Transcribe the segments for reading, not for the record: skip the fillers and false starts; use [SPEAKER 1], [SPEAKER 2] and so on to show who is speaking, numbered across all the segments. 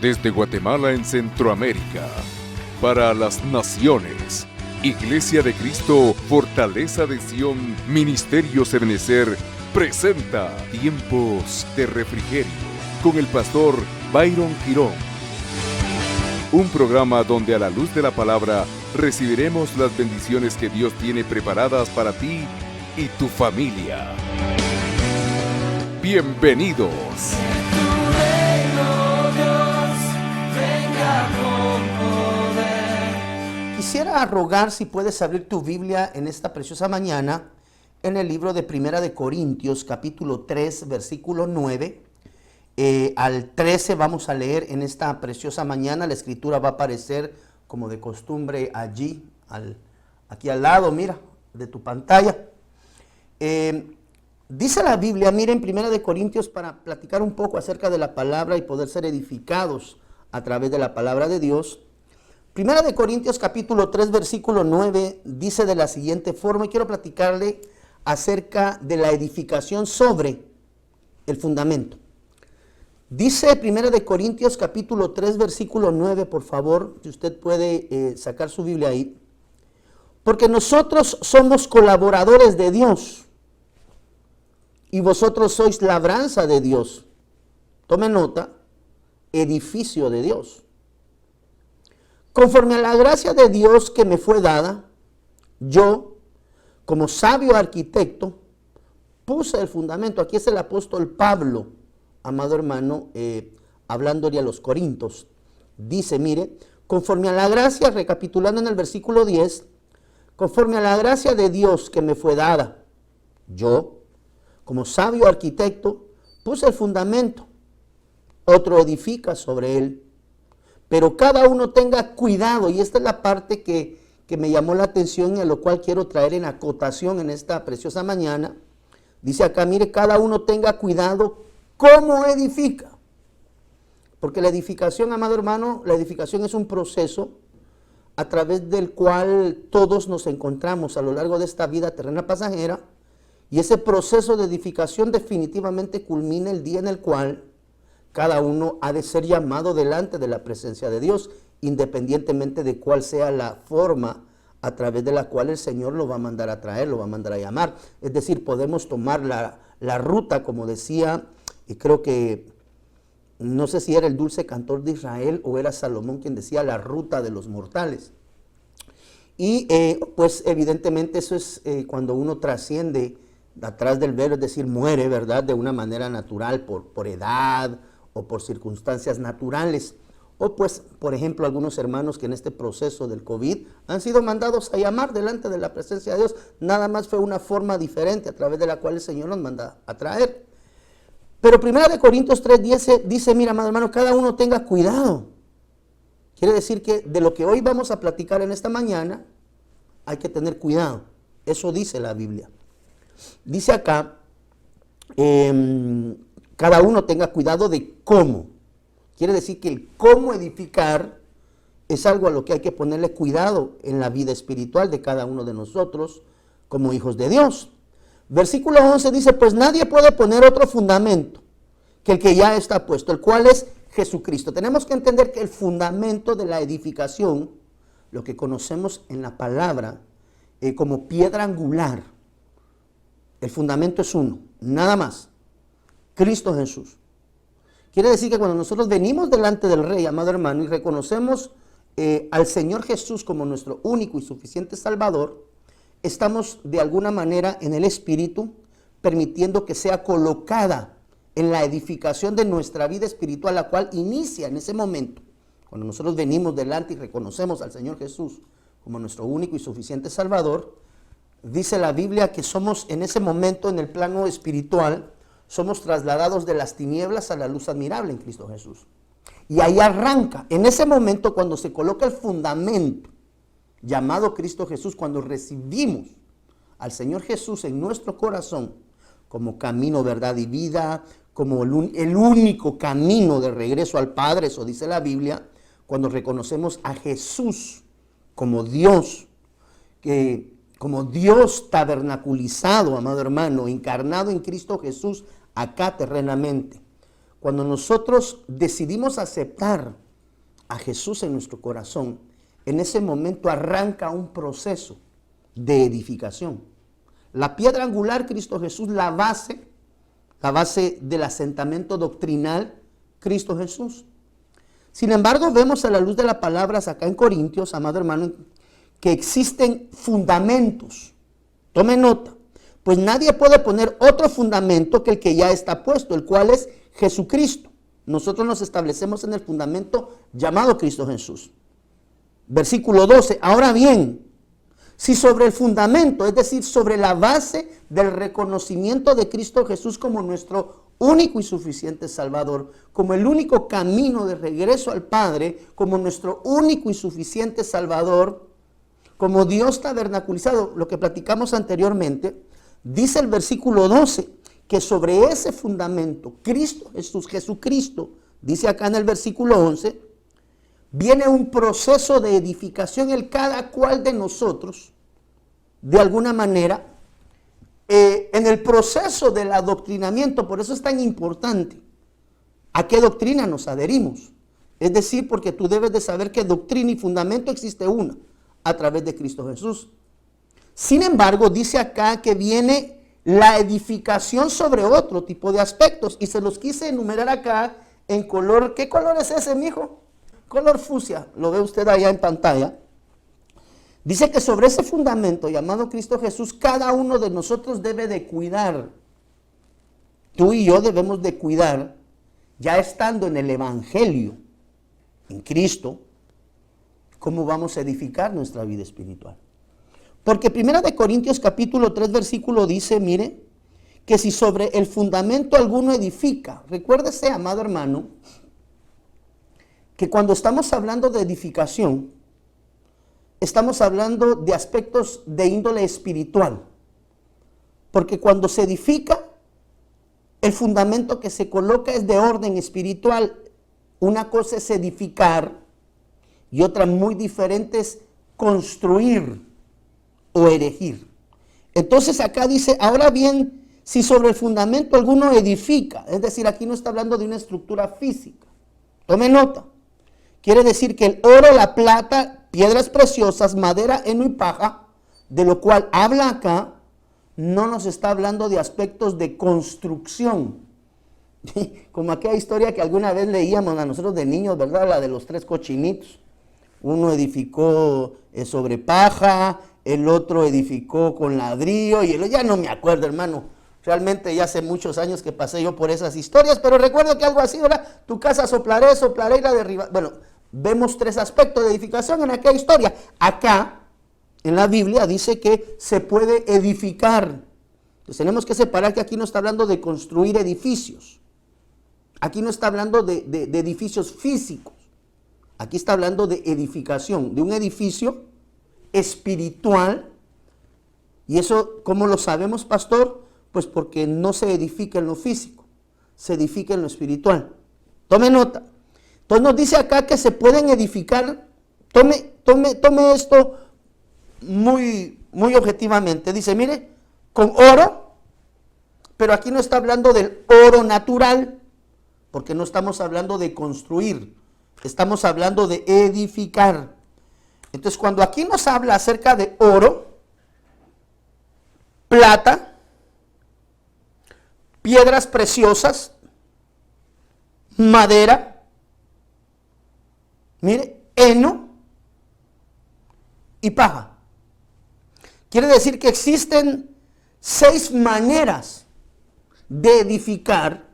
[SPEAKER 1] Desde Guatemala en Centroamérica, para las naciones, Iglesia de Cristo, Fortaleza de Sion, Ministerio Ebenecer, presenta Tiempos de Refrigerio con el pastor Byron Girón. Un programa donde a la luz de la palabra recibiremos las bendiciones que Dios tiene preparadas para ti y tu familia. Bienvenidos.
[SPEAKER 2] Quisiera rogar si puedes abrir tu Biblia en esta preciosa mañana en el libro de Primera de Corintios, capítulo 3, versículo 9. Al 13 vamos a leer en esta preciosa mañana. La escritura va a aparecer como de costumbre allí, aquí al lado, mira, de tu pantalla. Dice la Biblia, miren, Primera de Corintios, para platicar un poco acerca de la palabra y poder ser edificados a través de la palabra de Dios. Primera de Corintios capítulo 3 versículo 9 dice de la siguiente forma, y quiero platicarle acerca de la edificación sobre el fundamento. Dice Primera de Corintios capítulo 3 versículo 9, por favor, si usted puede sacar su Biblia ahí. Porque nosotros somos colaboradores de Dios y vosotros sois labranza de Dios. Tome nota, edificio de Dios. Conforme a la gracia de Dios que me fue dada, yo, como sabio arquitecto, puse el fundamento. Aquí es el apóstol Pablo, amado hermano, hablándole a los Corintios. Dice, mire, conforme a la gracia, recapitulando en el versículo 10, conforme a la gracia de Dios que me fue dada, yo, como sabio arquitecto, puse el fundamento. Otro edifica sobre él. Pero cada uno tenga cuidado, y esta es la parte que me llamó la atención y a lo cual quiero traer en acotación en esta preciosa mañana. Dice acá, mire, cada uno tenga cuidado cómo edifica. Porque la edificación, amado hermano, la edificación es un proceso a través del cual todos nos encontramos a lo largo de esta vida terrena pasajera, y ese proceso de edificación definitivamente culmina el día en el cual cada uno ha de ser llamado delante de la presencia de Dios, independientemente de cuál sea la forma a través de la cual el Señor lo va a mandar a traer, lo va a mandar a llamar. Es decir, podemos tomar la ruta, como decía, y creo que, no sé si era el dulce cantor de Israel o era Salomón quien decía la ruta de los mortales. Y pues evidentemente eso es cuando uno trasciende atrás del velo, es decir, muere, ¿verdad?, de una manera natural por edad, o por circunstancias naturales, o pues, por ejemplo, algunos hermanos que en este proceso del COVID han sido mandados a llamar delante de la presencia de Dios. Nada más fue una forma diferente a través de la cual el Señor nos manda a traer. Pero 1 Corintios 3 dice, mira, amado hermano, cada uno tenga cuidado. Quiere decir que de lo que hoy vamos a platicar en esta mañana, hay que tener cuidado. Eso dice la Biblia. Dice acá, cada uno tenga cuidado de cómo. Quiere decir que el cómo edificar es algo a lo que hay que ponerle cuidado en la vida espiritual de cada uno de nosotros como hijos de Dios. Versículo 11 dice, pues nadie puede poner otro fundamento que el que ya está puesto, el cual es Jesucristo. Tenemos que entender que el fundamento de la edificación, lo que conocemos en la palabra como piedra angular, el fundamento es uno, nada más. Cristo Jesús. Quiere decir que cuando nosotros venimos delante del Rey, amado hermano, y reconocemos al Señor Jesús como nuestro único y suficiente Salvador, estamos de alguna manera en el Espíritu, permitiendo que sea colocada en la edificación de nuestra vida espiritual, la cual inicia en ese momento. Cuando nosotros venimos delante y reconocemos al Señor Jesús como nuestro único y suficiente Salvador, dice la Biblia que somos en ese momento en el plano espiritual, somos trasladados de las tinieblas a la luz admirable en Cristo Jesús. Y ahí arranca, en ese momento cuando se coloca el fundamento llamado Cristo Jesús, cuando recibimos al Señor Jesús en nuestro corazón como camino, verdad y vida, como el único camino de regreso al Padre, eso dice la Biblia, cuando reconocemos a Jesús como Dios, como Dios tabernaculizado, amado hermano, encarnado en Cristo Jesús acá terrenamente, Cuando nosotros decidimos aceptar a Jesús en nuestro corazón, en ese momento arranca un proceso de edificación. La piedra angular, Cristo Jesús, la base del asentamiento doctrinal, Cristo Jesús. Sin embargo, vemos a la luz de las palabras acá en Corintios, amado hermano, que existen fundamentos. Tome nota, pues nadie puede poner otro fundamento que el que ya está puesto, el cual es Jesucristo. Nosotros nos establecemos en el fundamento llamado Cristo Jesús. Versículo 12, ahora bien, si sobre el fundamento, es decir, sobre la base del reconocimiento de Cristo Jesús como nuestro único y suficiente Salvador, como el único camino de regreso al Padre, como nuestro único y suficiente Salvador, como Dios tabernaculizado, lo que platicamos anteriormente, dice el versículo 12, que sobre ese fundamento, Cristo Jesús, Jesucristo, dice acá en el versículo 11, viene un proceso de edificación en cada cual de nosotros, de alguna manera, en el proceso del adoctrinamiento. Por eso es tan importante a qué doctrina nos adherimos. Es decir, porque tú debes de saber que doctrina y fundamento existe una, a través de Cristo Jesús. Sin embargo, dice acá que viene la edificación sobre otro tipo de aspectos, y se los quise enumerar acá en color. ¿Qué color es ese, mijo? Color fucsia, lo ve usted allá en pantalla. Dice que sobre ese fundamento llamado Cristo Jesús, cada uno de nosotros debe de cuidar. Tú y yo debemos de cuidar, ya estando en el Evangelio, en Cristo, cómo vamos a edificar nuestra vida espiritual. Porque 1 Corintios capítulo 3 versículo dice, mire, que si sobre el fundamento alguno edifica, recuérdese, amado hermano, que cuando estamos hablando de edificación, estamos hablando de aspectos de índole espiritual. Porque cuando se edifica, el fundamento que se coloca es de orden espiritual. Una cosa es edificar y otra muy diferente es construir o erigir. Entonces acá dice, ahora bien, si sobre el fundamento alguno edifica, es decir, aquí no está hablando de una estructura física. Tome nota. Quiere decir que el oro, la plata, piedras preciosas, madera, heno y paja, de lo cual habla acá, no nos está hablando de aspectos de construcción. Como aquella historia que alguna vez leíamos a nosotros de niños, ¿verdad? La de los 3 cochinitos. Uno edificó sobre paja, el otro edificó con ladrillo, y ya no me acuerdo, hermano. Realmente ya hace muchos años que pasé yo por esas historias, pero recuerdo que algo así, ¿verdad? Tu casa soplaré y la derribaré. Bueno, vemos 3 aspectos de edificación en aquella historia. Acá, en la Biblia, dice que se puede edificar. Entonces tenemos que separar que aquí no está hablando de construir edificios. Aquí no está hablando de edificios físicos. Aquí está hablando de edificación, de un edificio espiritual. ¿Y eso cómo lo sabemos, pastor? Pues porque no se edifica en lo físico, se edifica en lo espiritual. Tome nota. Entonces nos dice acá que se pueden edificar. Tome esto muy objetivamente. Dice, mire, con oro, pero aquí no está hablando del oro natural, porque no estamos hablando de construir, estamos hablando de edificar. Entonces, cuando aquí nos habla acerca de oro, plata, piedras preciosas, madera, mire, heno y paja. Quiere decir que existen 6 maneras de edificar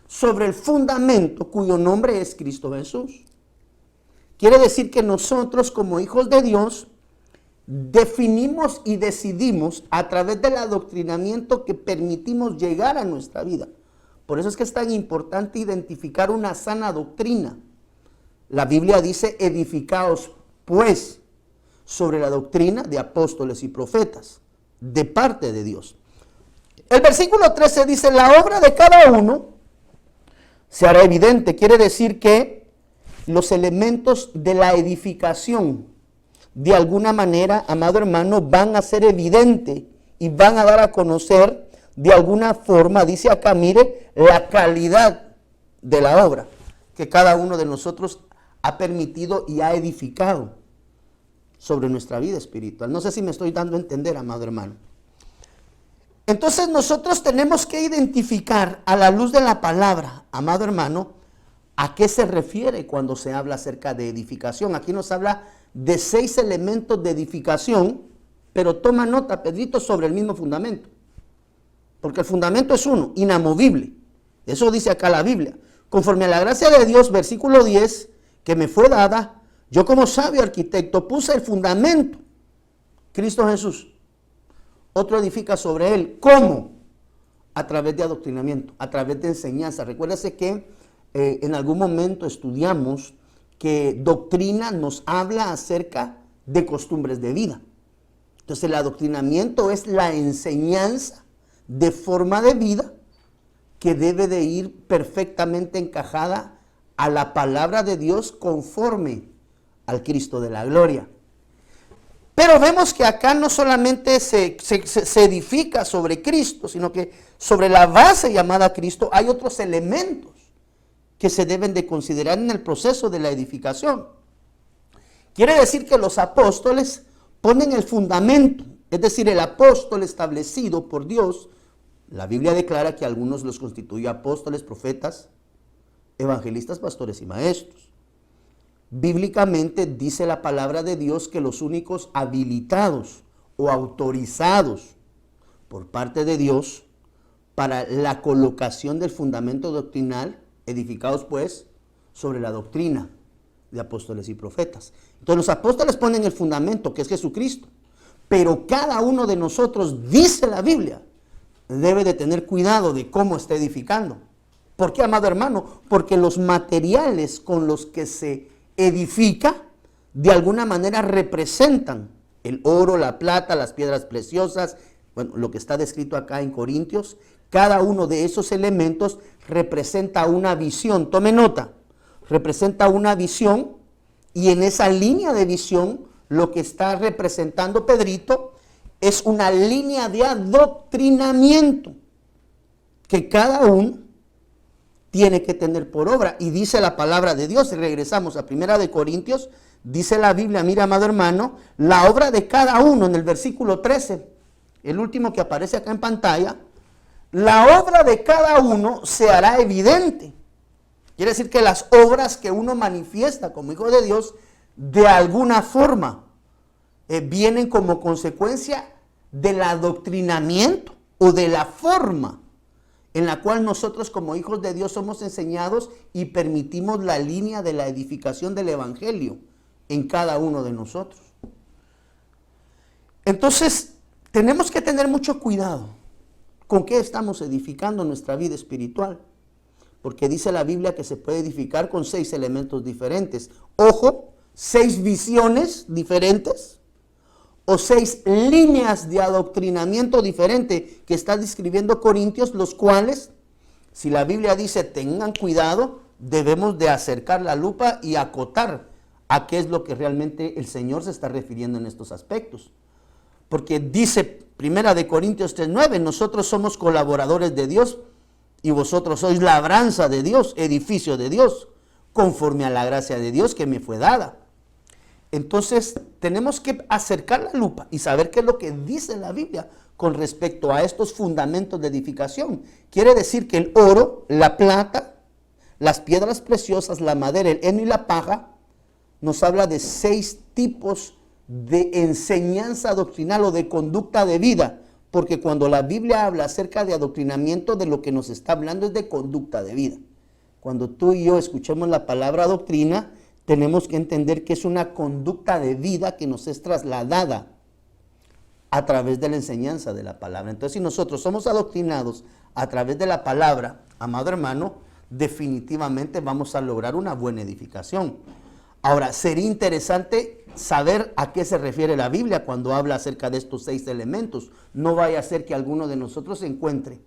[SPEAKER 2] sobre el fundamento cuyo nombre es Cristo Jesús. Quiere decir que nosotros como hijos de Dios definimos y decidimos a través del adoctrinamiento que permitimos llegar a nuestra vida. Por eso es que es tan importante identificar una sana doctrina. La Biblia dice, edificaos pues sobre la doctrina de apóstoles y profetas, de parte de Dios. El versículo 13 dice, la obra de cada uno se hará evidente. Quiere decir que los elementos de la edificación, de alguna manera, amado hermano, van a ser evidentes y van a dar a conocer de alguna forma, dice acá, mire, la calidad de la obra que cada uno de nosotros ha permitido y ha edificado sobre nuestra vida espiritual. No sé si me estoy dando a entender, amado hermano. Entonces nosotros tenemos que identificar a la luz de la palabra, amado hermano, a qué se refiere cuando se habla acerca de edificación. Aquí nos habla de 6 elementos de edificación, pero toma nota, Pedrito, sobre el mismo fundamento. Porque el fundamento es uno, inamovible. Eso dice acá la Biblia. Conforme a la gracia de Dios, versículo 10, que me fue dada, yo como sabio arquitecto puse el fundamento, Cristo Jesús. Otro edifica sobre él. ¿Cómo? A través de adoctrinamiento, a través de enseñanza. Recuérdese que en algún momento estudiamos que doctrina nos habla acerca de costumbres de vida. Entonces el adoctrinamiento es la enseñanza de forma de vida que debe de ir perfectamente encajada a la palabra de Dios conforme al Cristo de la gloria. Pero vemos que acá no solamente se edifica sobre Cristo, sino que sobre la base llamada Cristo hay otros elementos que se deben de considerar en el proceso de la edificación. Quiere decir que los apóstoles ponen el fundamento, es decir, el apóstol establecido por Dios. La Biblia declara que algunos los constituye apóstoles, profetas, evangelistas, pastores y maestros. Bíblicamente dice la palabra de Dios que los únicos habilitados o autorizados por parte de Dios para la colocación del fundamento doctrinal, edificados pues sobre la doctrina de apóstoles y profetas. Entonces los apóstoles ponen el fundamento, que es Jesucristo, pero cada uno de nosotros, dice la Biblia, debe de tener cuidado de cómo está edificando. ¿Por qué, amado hermano? Porque los materiales con los que se edifica, de alguna manera representan el oro, la plata, las piedras preciosas, bueno, lo que está descrito acá en Corintios. Cada uno de esos elementos representa una visión. Tome nota, representa una visión, y en esa línea de visión lo que está representando Pedrito es una línea de adoctrinamiento que cada uno tiene que tener por obra. Y dice la palabra de Dios, y regresamos a 1 Corintios, dice la Biblia, mira, amado hermano, la obra de cada uno, en el versículo 13, el último que aparece acá en pantalla, la obra de cada uno se hará evidente. Quiere decir que las obras que uno manifiesta como hijo de Dios, de alguna forma, vienen como consecuencia del adoctrinamiento o de la forma en la cual nosotros como hijos de Dios somos enseñados y permitimos la línea de la edificación del evangelio en cada uno de nosotros. Entonces, tenemos que tener mucho cuidado con qué estamos edificando nuestra vida espiritual, porque dice la Biblia que se puede edificar con 6 elementos diferentes. Ojo, 6 visiones diferentes, o 6 líneas de adoctrinamiento diferente que está describiendo Corintios, los cuales, si la Biblia dice tengan cuidado, debemos de acercar la lupa y acotar a qué es lo que realmente el Señor se está refiriendo en estos aspectos. Porque dice 1 Corintios 3:9, nosotros somos colaboradores de Dios y vosotros sois labranza de Dios, edificio de Dios, conforme a la gracia de Dios que me fue dada. Entonces tenemos que acercar la lupa y saber qué es lo que dice la Biblia con respecto a estos fundamentos de edificación. Quiere decir que el oro, la plata, las piedras preciosas, la madera, el heno y la paja, nos habla de 6 tipos de enseñanza doctrinal o de conducta de vida, porque cuando la Biblia habla acerca de adoctrinamiento, de lo que nos está hablando es de conducta de vida. Cuando tú y yo escuchemos la palabra doctrina, tenemos que entender que es una conducta de vida que nos es trasladada a través de la enseñanza de la palabra. Entonces, si nosotros somos adoctrinados a través de la palabra, amado hermano, definitivamente vamos a lograr una buena edificación. Ahora, sería interesante saber a qué se refiere la Biblia cuando habla acerca de estos 6 elementos. No vaya a ser que alguno de nosotros se encuentre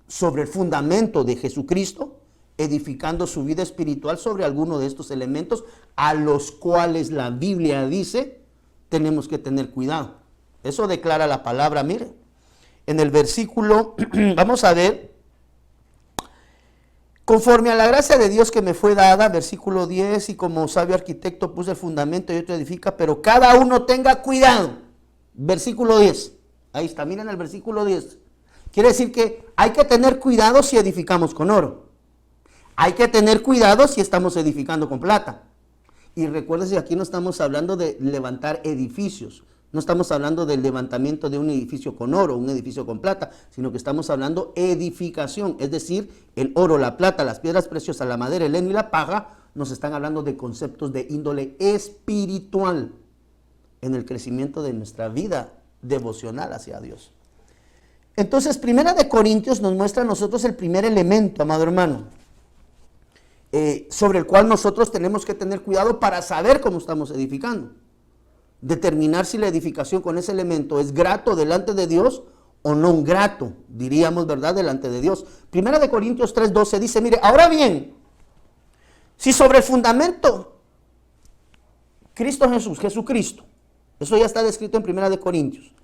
[SPEAKER 2] sobre el fundamento de Jesucristo, edificando su vida espiritual sobre alguno de estos elementos a los cuales la Biblia dice tenemos que tener cuidado. Eso declara la palabra. Mire, en el versículo, vamos a ver, Conforme a la gracia de Dios que me fue dada, versículo 10, y como sabio arquitecto puse el fundamento y otro edifica, pero cada uno tenga cuidado. Versículo 10. Ahí está, miren el versículo 10. Quiere decir que hay que tener cuidado si edificamos con oro. Hay que tener cuidado si estamos edificando con plata. Y recuérdense, aquí no estamos hablando de levantar edificios. No estamos hablando del levantamiento de un edificio con oro, un edificio con plata, sino que estamos hablando edificación. Es decir, el oro, la plata, las piedras preciosas, la madera, el heno y la paja, nos están hablando de conceptos de índole espiritual en el crecimiento de nuestra vida devocional hacia Dios. Entonces, Primera de Corintios nos muestra a nosotros el primer elemento, amado hermano, sobre el cual nosotros tenemos que tener cuidado para saber cómo estamos edificando. Determinar si la edificación con ese elemento es grato delante de Dios o no grato, diríamos, ¿verdad?, delante de Dios. Primera de Corintios 3:12 dice, mire, ahora bien, si sobre el fundamento Cristo Jesús, Jesucristo, eso ya está descrito en Primera de Corintios,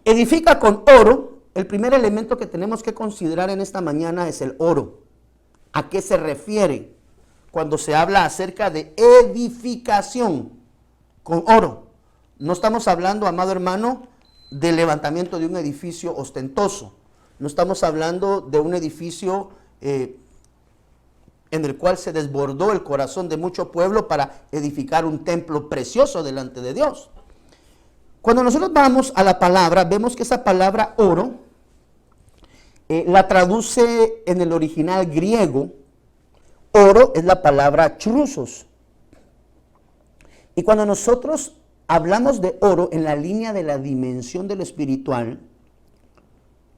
[SPEAKER 2] edifica con oro, el primer elemento que tenemos que considerar en esta mañana es el oro. ¿A qué se refiere cuando se habla acerca de edificación con oro? No estamos hablando, amado hermano, del levantamiento de un edificio ostentoso. No estamos hablando de un edificio en el cual se desbordó el corazón de mucho pueblo para edificar un templo precioso delante de Dios. Cuando nosotros vamos a la palabra, vemos que esa palabra oro la traduce en el original griego. Oro es la palabra chrusos. Y cuando nosotros hablamos de oro en la línea de la dimensión de lo espiritual,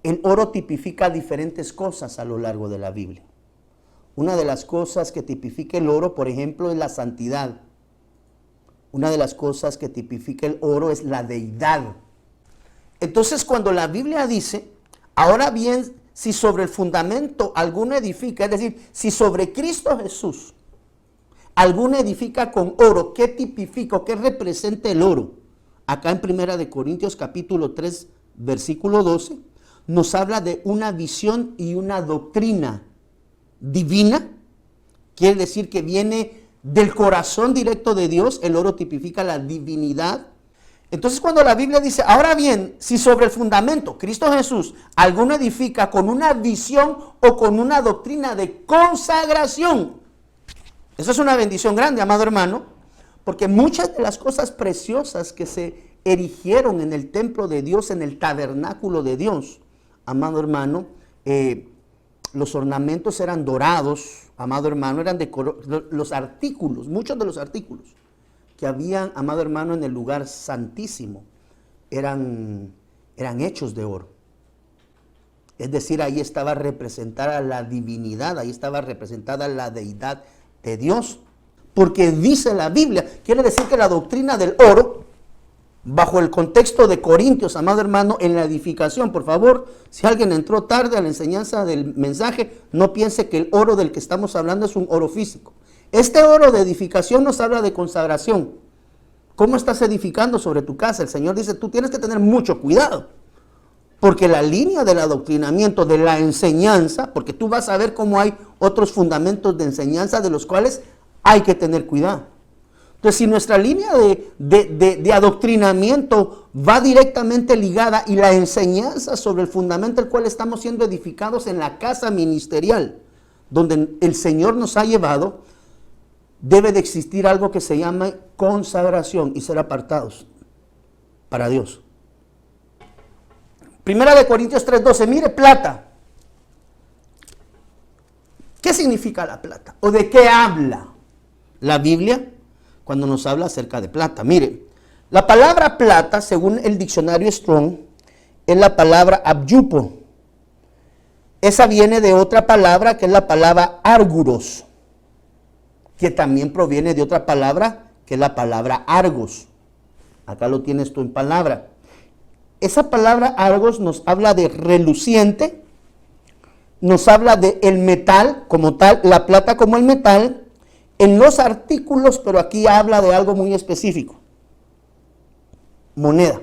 [SPEAKER 2] el oro tipifica diferentes cosas a lo largo de la Biblia. Una de las cosas que tipifica el oro, por ejemplo, es la santidad. Una de las cosas que tipifica el oro es la deidad. Entonces, cuando la Biblia dice, ahora bien, si sobre el fundamento alguno edifica, es decir, si sobre Cristo Jesús alguno edifica con oro, ¿qué tipifica o qué representa el oro? Acá en Primera de Corintios capítulo 3, versículo 12, nos habla de una visión y una doctrina divina. Quiere decir que viene del corazón directo de Dios. El oro tipifica la divinidad. Entonces, cuando la Biblia dice, ahora bien, si sobre el fundamento, Cristo Jesús, alguno edifica con una visión o con una doctrina de consagración, eso es una bendición grande, amado hermano, porque muchas de las cosas preciosas que se erigieron en el templo de Dios, en el tabernáculo de Dios, amado hermano, los ornamentos eran dorados, amado hermano, eran de los artículos, muchos de los artículos que habían, amado hermano, en el lugar santísimo, eran hechos de oro. Es decir, ahí estaba representada la divinidad, ahí estaba representada la deidad de Dios. Porque dice la Biblia, quiere decir que la doctrina del oro, bajo el contexto de Corintios, amado hermano, en la edificación, por favor, si alguien entró tarde a la enseñanza del mensaje, no piense que el oro del que estamos hablando es un oro físico. Este oro de edificación nos habla de consagración. ¿Cómo estás edificando sobre tu casa? El Señor dice, tú tienes que tener mucho cuidado, porque la línea del adoctrinamiento, de la enseñanza, porque tú vas a ver cómo hay otros fundamentos de enseñanza de los cuales hay que tener cuidado. Entonces, si nuestra línea de adoctrinamiento va directamente ligada y la enseñanza sobre el fundamento al cual estamos siendo edificados en la casa ministerial, donde el Señor nos ha llevado, debe de existir algo que se llama consagración y ser apartados para Dios. Primera de Corintios 3:12, mire, plata. ¿Qué significa la plata? ¿O de qué habla la Biblia cuando nos habla acerca de plata? Mire, la palabra plata, según el diccionario Strong, es la palabra abyupo. Esa viene de otra palabra que es la palabra arguros, que también proviene de otra palabra que es la palabra argos. Acá lo tienes tú en palabra. Esa palabra argos nos habla de reluciente, nos habla de el metal como tal, la plata como el metal, en los artículos, pero aquí habla de algo muy específico. Moneda.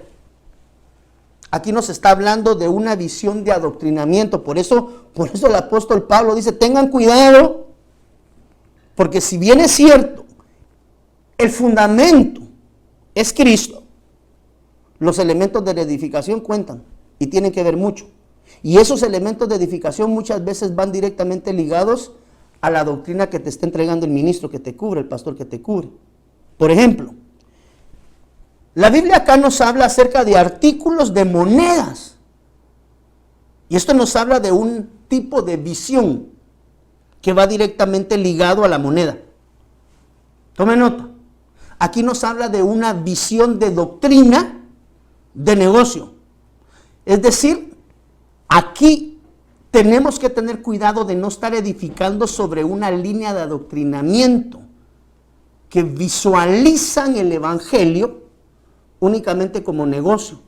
[SPEAKER 2] Aquí nos está hablando de una visión de adoctrinamiento. Por eso el apóstol Pablo dice, tengan cuidado, porque si bien es cierto, el fundamento es Cristo, los elementos de la edificación cuentan y tienen que ver mucho. Y esos elementos de edificación muchas veces van directamente ligados a la doctrina que te está entregando el ministro que te cubre, el pastor que te cubre. Por ejemplo, la Biblia acá nos habla acerca de artículos de monedas. Y esto nos habla de un tipo de visión que va directamente ligado a la moneda. Tome nota. Aquí nos habla de una visión de doctrina de negocio. Es decir, aquí tenemos que tener cuidado de no estar edificando sobre una línea de adoctrinamiento que visualizan el evangelio únicamente como negocio.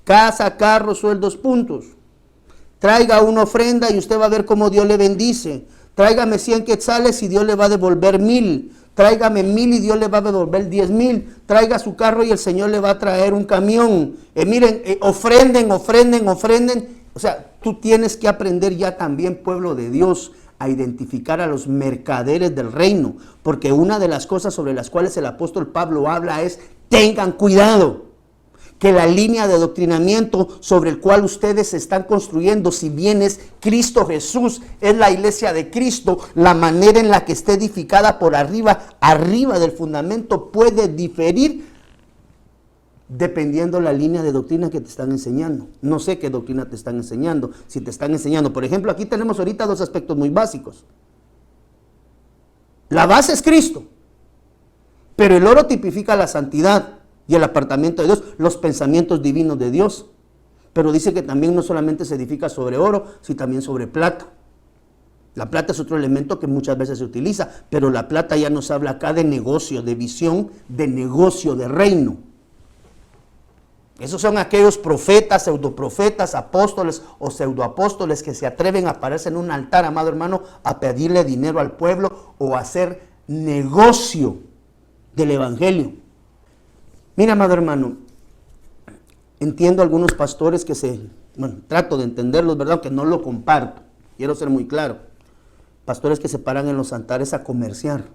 [SPEAKER 2] Casa, carro, sueldos, puntos. Traiga una ofrenda y usted va a ver cómo Dios le bendice. Tráigame 100 quetzales y Dios le va a devolver 1000. Tráigame 1000 y Dios le va a devolver 10,000. Traiga su carro y el Señor le va a traer un camión. Miren, ofrenden. O sea, tú tienes que aprender ya también, pueblo de Dios, a identificar a los mercaderes del reino. Porque una de las cosas sobre las cuales el apóstol Pablo habla es, tengan cuidado, que la línea de adoctrinamiento sobre el cual ustedes se están construyendo, si bien es Cristo Jesús, es la iglesia de Cristo, la manera en la que esté edificada por arriba del fundamento puede diferir dependiendo la línea de doctrina que te están enseñando. No sé qué doctrina te están enseñando. Si te están enseñando, por ejemplo, aquí tenemos ahorita dos aspectos muy básicos. La base es Cristo, pero el oro tipifica la santidad y el apartamiento de Dios, los pensamientos divinos de Dios. Pero dice que también no solamente se edifica sobre oro, sino también sobre plata. La plata es otro elemento que muchas veces se utiliza, pero la plata ya nos habla acá de negocio, de visión, de negocio, de reino. Esos son aquellos profetas, pseudoprofetas, apóstoles o pseudoapóstoles que se atreven a pararse en un altar, amado hermano, a pedirle dinero al pueblo o a hacer negocio del evangelio. Mira, amado hermano, entiendo algunos pastores que trato de entenderlos, ¿verdad? Aunque no lo comparto, quiero ser muy claro. Pastores que se paran en los altares a comerciar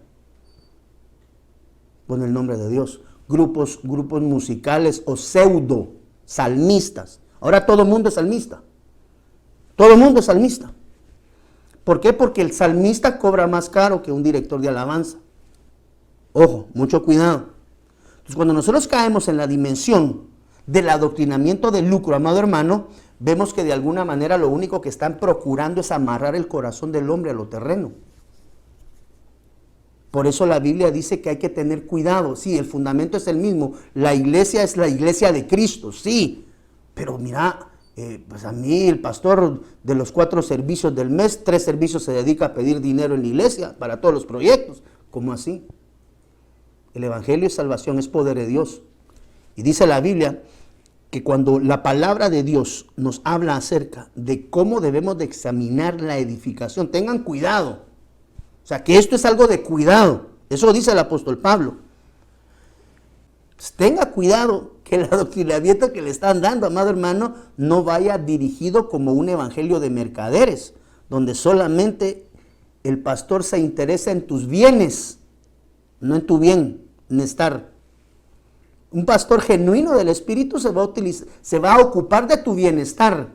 [SPEAKER 2] con el nombre de Dios. Grupos musicales o pseudo salmistas. Ahora todo el mundo es salmista. Todo el mundo es salmista. ¿Por qué? Porque el salmista cobra más caro que un director de alabanza. Ojo, mucho cuidado. Entonces, cuando nosotros caemos en la dimensión del adoctrinamiento del lucro, amado hermano, vemos que de alguna manera lo único que están procurando es amarrar el corazón del hombre a lo terreno. Por eso la Biblia dice que hay que tener cuidado. Sí, el fundamento es el mismo. La iglesia es la iglesia de Cristo, sí. Pero mira, pues a mí el pastor de los 4 servicios del mes, 3 servicios se dedica a pedir dinero en la iglesia para todos los proyectos. ¿Cómo así? El evangelio es salvación, es poder de Dios. Y dice la Biblia que cuando la palabra de Dios nos habla acerca de cómo debemos de examinar la edificación, tengan cuidado. O sea, que esto es algo de cuidado. Eso dice el apóstol Pablo. Pues tenga cuidado que el adoctrinamiento que le están dando, amado hermano, no vaya dirigido como un evangelio de mercaderes, donde solamente el pastor se interesa en tus bienes, no en tu bienestar. Un pastor genuino del Espíritu se va a ocupar de tu bienestar,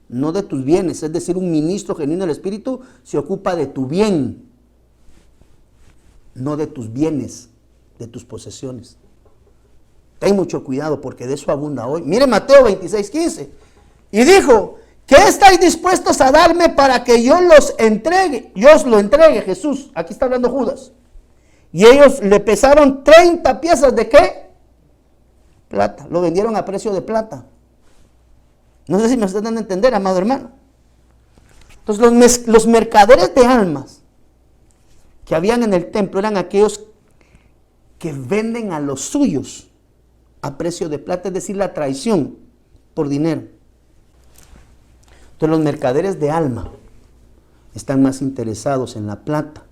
[SPEAKER 2] no de tus bienes. Es decir, un ministro genuino del Espíritu se ocupa de tu bien, no de tus bienes, de tus posesiones. Ten mucho cuidado porque de eso abunda hoy. Mire Mateo 26:15. Y dijo, ¿qué estáis dispuestos a darme para que yo los entregue? Yo os lo entregue, Jesús. Aquí está hablando Judas. Y ellos le pesaron 30 piezas de ¿qué? Plata. Lo vendieron a precio de plata. No sé si me están dando a entender, amado hermano. Entonces los mercaderes de almas que habían en el templo eran aquellos que venden a los suyos a precio de plata, es decir, la traición por dinero. Entonces los mercaderes de alma están más interesados en la plata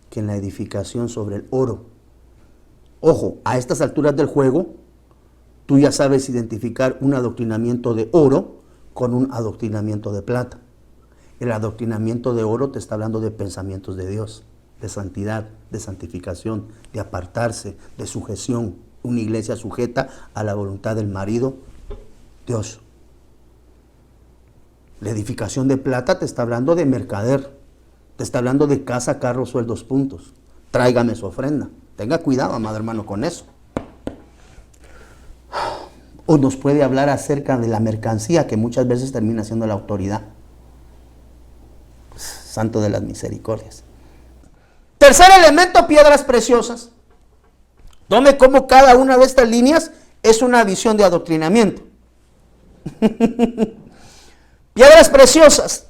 [SPEAKER 2] que en la edificación sobre el oro. Ojo, a estas alturas del juego, tú ya sabes identificar un adoctrinamiento de oro con un adoctrinamiento de plata. El adoctrinamiento de oro te está hablando de pensamientos de Dios, de santidad, de santificación, de apartarse, de sujeción. Una iglesia sujeta a la voluntad del marido, Dios. La edificación de plata te está hablando de mercader, te está hablando de casa, carro, sueldos, puntos. Tráigame su ofrenda. Tenga cuidado, amado hermano, con eso. O nos puede hablar acerca de la mercancía, que muchas veces termina siendo la autoridad. Santo de las misericordias. Tercer elemento, piedras preciosas. Tome como cada una de estas líneas es una visión de adoctrinamiento. Piedras preciosas.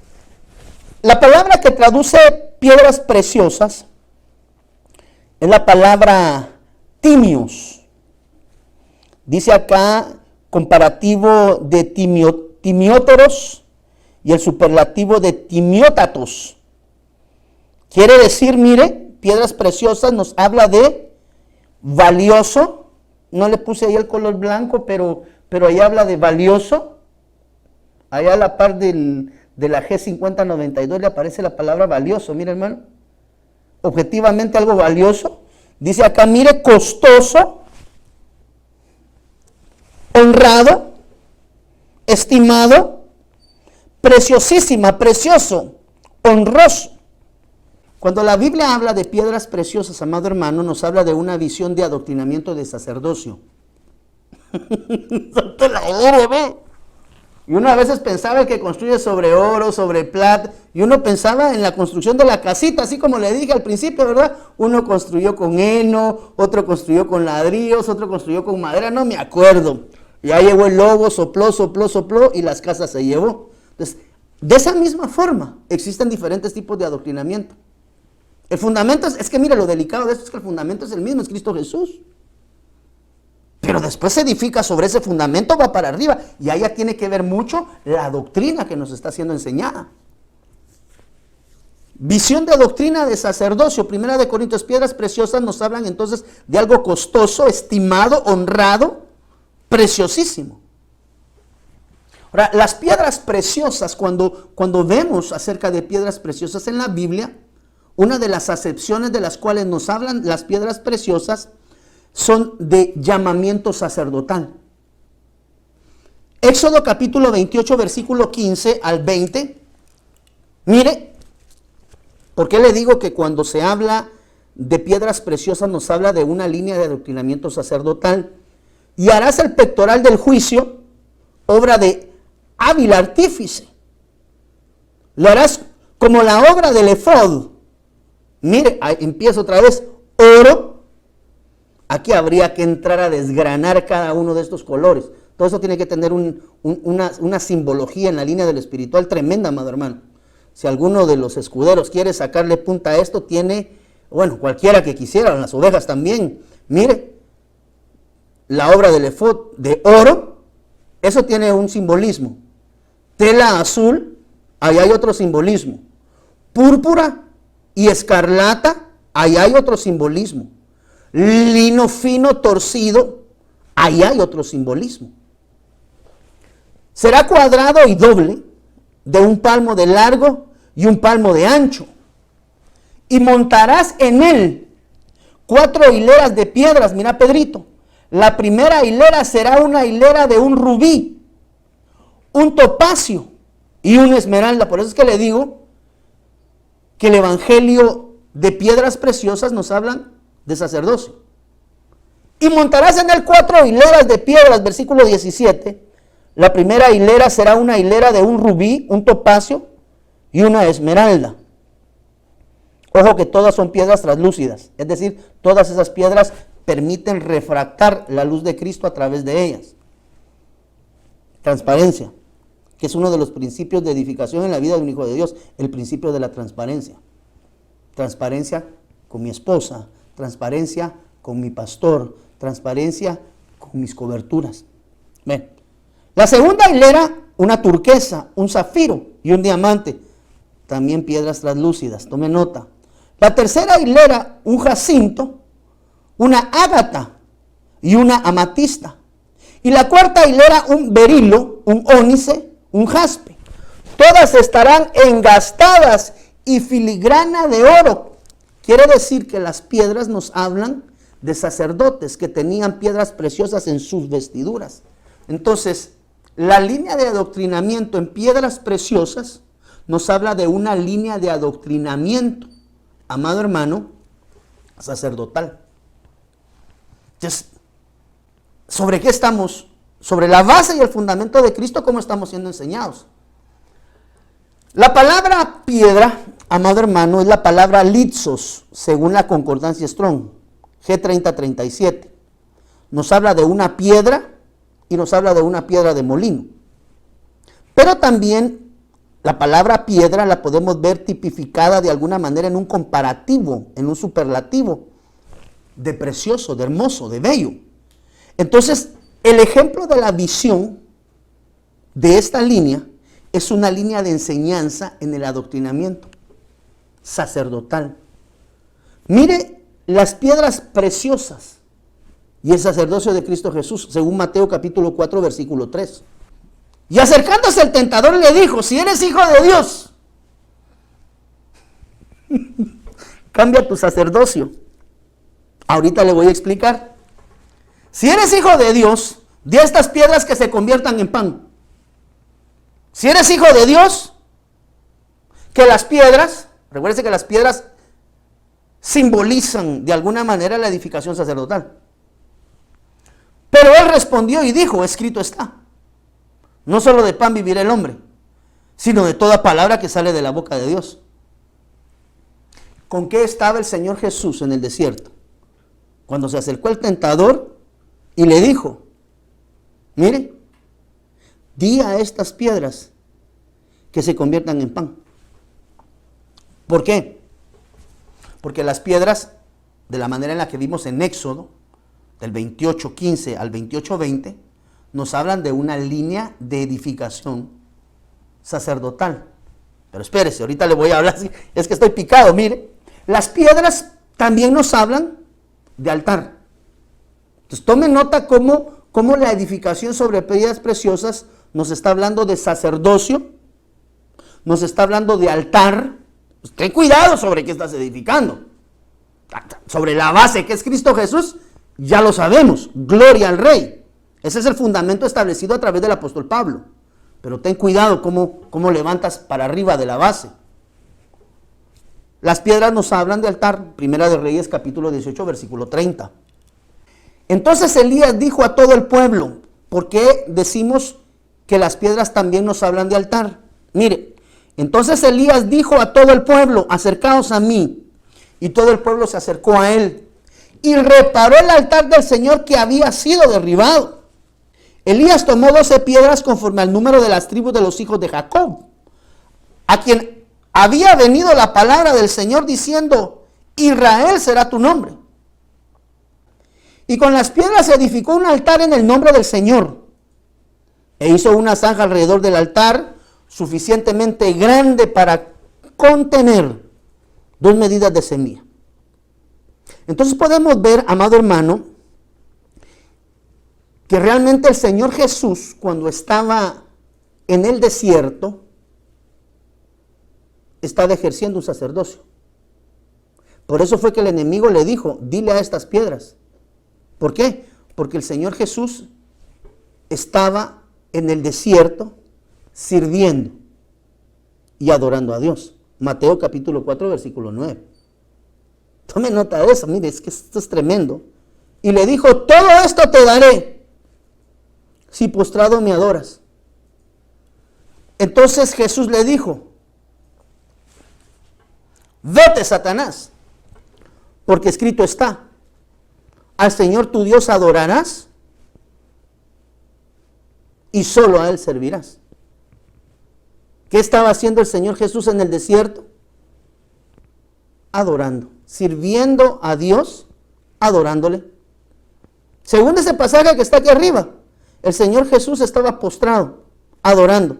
[SPEAKER 2] La palabra que traduce piedras preciosas es la palabra timios. Dice acá comparativo de timióteros y el superlativo de timiótatos. Quiere decir, mire, piedras preciosas nos habla de valioso. No le puse ahí el color blanco, pero ahí habla de valioso. Allá a la par de la G5092 le aparece la palabra valioso, mire hermano. Objetivamente algo valioso. Dice acá, mire, costoso, honrado, estimado, preciosísima, precioso, honroso. Cuando la Biblia habla de piedras preciosas, amado hermano, nos habla de una visión de adoctrinamiento de sacerdocio. Y uno a veces pensaba que construye sobre oro, sobre plata, y uno pensaba en la construcción de la casita, así como le dije al principio, ¿verdad? Uno construyó con heno, otro construyó con ladrillos, otro construyó con madera, no me acuerdo. Ya llegó el lobo, sopló, y las casas se llevó. Entonces, de esa misma forma, existen diferentes tipos de adoctrinamiento. El fundamento es que mire, lo delicado de esto es que el fundamento es el mismo, es Cristo Jesús. Pero después se edifica sobre ese fundamento, va para arriba. Y ahí ya tiene que ver mucho la doctrina que nos está siendo enseñada. Visión de doctrina de sacerdocio. 1 Corintios, piedras preciosas nos hablan entonces de algo costoso, estimado, honrado, preciosísimo. Ahora, las piedras preciosas, cuando vemos acerca de piedras preciosas en la Biblia, una de las acepciones de las cuales nos hablan las piedras preciosas son de llamamiento sacerdotal. Éxodo capítulo 28, versículo 15 al 20. Mire, ¿por qué le digo que cuando se habla de piedras preciosas nos habla de una línea de adoctrinamiento sacerdotal? Y harás el pectoral del juicio, obra de hábil artífice. Lo harás como la obra del efod. Mire, ahí empiezo otra vez, oro. Aquí habría que entrar a desgranar cada uno de estos colores. Todo eso tiene que tener una simbología en la línea del espiritual tremenda, amado hermano. Si alguno de los escuderos quiere sacarle punta a esto, tiene, bueno, cualquiera que quisiera, las ovejas también. Mire, la obra del efod de oro, eso tiene un simbolismo. Tela azul, ahí hay otro simbolismo. Púrpura y escarlata, ahí hay otro simbolismo. Lino fino torcido, ahí hay otro simbolismo. Será cuadrado y doble, de 1 palmo de largo y 1 palmo de ancho. Y montarás en él 4 hileras de piedras. Mira, Pedrito, la primera hilera será una hilera de un rubí, un topacio y una esmeralda. Por eso es que le digo que el evangelio de piedras preciosas nos hablan de sacerdocio. Y montarás en él 4 hileras de piedras, versículo 17. La primera hilera será una hilera de un rubí, un topacio y una esmeralda. Ojo que todas son piedras translúcidas, es decir, todas esas piedras permiten refractar la luz de Cristo a través de ellas. Transparencia, que es uno de los principios de edificación en la vida de un hijo de Dios, el principio de la transparencia. Transparencia con mi esposa, transparencia con mi pastor, transparencia con mis coberturas. Ven. La segunda hilera, una turquesa, un zafiro y un diamante, también piedras translúcidas, tome nota. La tercera hilera, un jacinto, una ágata y una amatista. Y la cuarta hilera un berilo, un ónice, un jaspe. Todas estarán engastadas y filigrana de oro. Quiere decir que las piedras nos hablan de sacerdotes que tenían piedras preciosas en sus vestiduras. Entonces, la línea de adoctrinamiento en piedras preciosas nos habla de una línea de adoctrinamiento, amado hermano, sacerdotal. Entonces, ¿sobre qué estamos? Sobre la base y el fundamento de Cristo, ¿cómo estamos siendo enseñados? La palabra piedra, amado hermano, es la palabra litzos, según la concordancia Strong, G3037. Nos habla de una piedra y nos habla de una piedra de molino. Pero también la palabra piedra la podemos ver tipificada de alguna manera en un comparativo, en un superlativo de precioso, de hermoso, de bello. Entonces, el ejemplo de la visión de esta línea es una línea de enseñanza en el adoctrinamiento sacerdotal. Mire las piedras preciosas y el sacerdocio de Cristo Jesús, según Mateo capítulo 4, versículo 3. Y acercándose el tentador le dijo, si eres hijo de Dios, cambia tu sacerdocio. Ahorita le voy a explicar. Si eres hijo de Dios, di a estas piedras que se conviertan en pan. Si eres hijo de Dios, que las piedras, recuérdese que las piedras simbolizan de alguna manera la edificación sacerdotal. Pero él respondió y dijo, escrito está, no solo de pan vivirá el hombre, sino de toda palabra que sale de la boca de Dios. ¿Con qué estaba el Señor Jesús en el desierto? Cuando se acercó el tentador y le dijo, mire, di a estas piedras que se conviertan en pan. ¿Por qué? Porque las piedras, de la manera en la que vimos en Éxodo, del 28:15 al 28:20, nos hablan de una línea de edificación sacerdotal. Pero espérese, ahorita le voy a hablar, es que estoy picado, mire. Las piedras también nos hablan de altar. Entonces tome nota cómo la edificación sobre piedras preciosas nos está hablando de sacerdocio, nos está hablando de altar. Pues ten cuidado sobre qué estás edificando. Sobre la base que es Cristo Jesús, ya lo sabemos, gloria al Rey. Ese es el fundamento establecido a través del apóstol Pablo. Pero ten cuidado cómo levantas para arriba de la base. Las piedras nos hablan de altar. Primera de Reyes capítulo 18, versículo 30. Entonces Elías dijo a todo el pueblo, ¿por qué decimos que las piedras también nos hablan de altar? Mire, entonces Elías dijo a todo el pueblo, acercaos a mí. Y todo el pueblo se acercó a él. Y reparó el altar del Señor que había sido derribado. Elías tomó 12 piedras conforme al número de las tribus de los hijos de Jacob, a quien había venido la palabra del Señor diciendo, Israel será tu nombre. Y con las piedras edificó un altar en el nombre del Señor. E hizo una zanja alrededor del altar, suficientemente grande para contener 2 medidas de semilla. Entonces podemos ver, amado hermano, que realmente el Señor Jesús, cuando estaba en el desierto, estaba ejerciendo un sacerdocio. Por eso fue que el enemigo le dijo, dile a estas piedras. ¿Por qué? Porque el Señor Jesús estaba en el desierto sirviendo y adorando a Dios. Mateo capítulo 4, versículo 9. Tome nota de eso, mire, es que esto es tremendo. Y le dijo, todo esto te daré si postrado me adoras. Entonces Jesús le dijo, vete, Satanás, porque escrito está, al Señor tu Dios adorarás y solo a Él servirás. ¿Qué estaba haciendo el Señor Jesús en el desierto? Adorando, sirviendo a Dios, adorándole. Según ese pasaje que está aquí arriba, el Señor Jesús estaba postrado, adorando.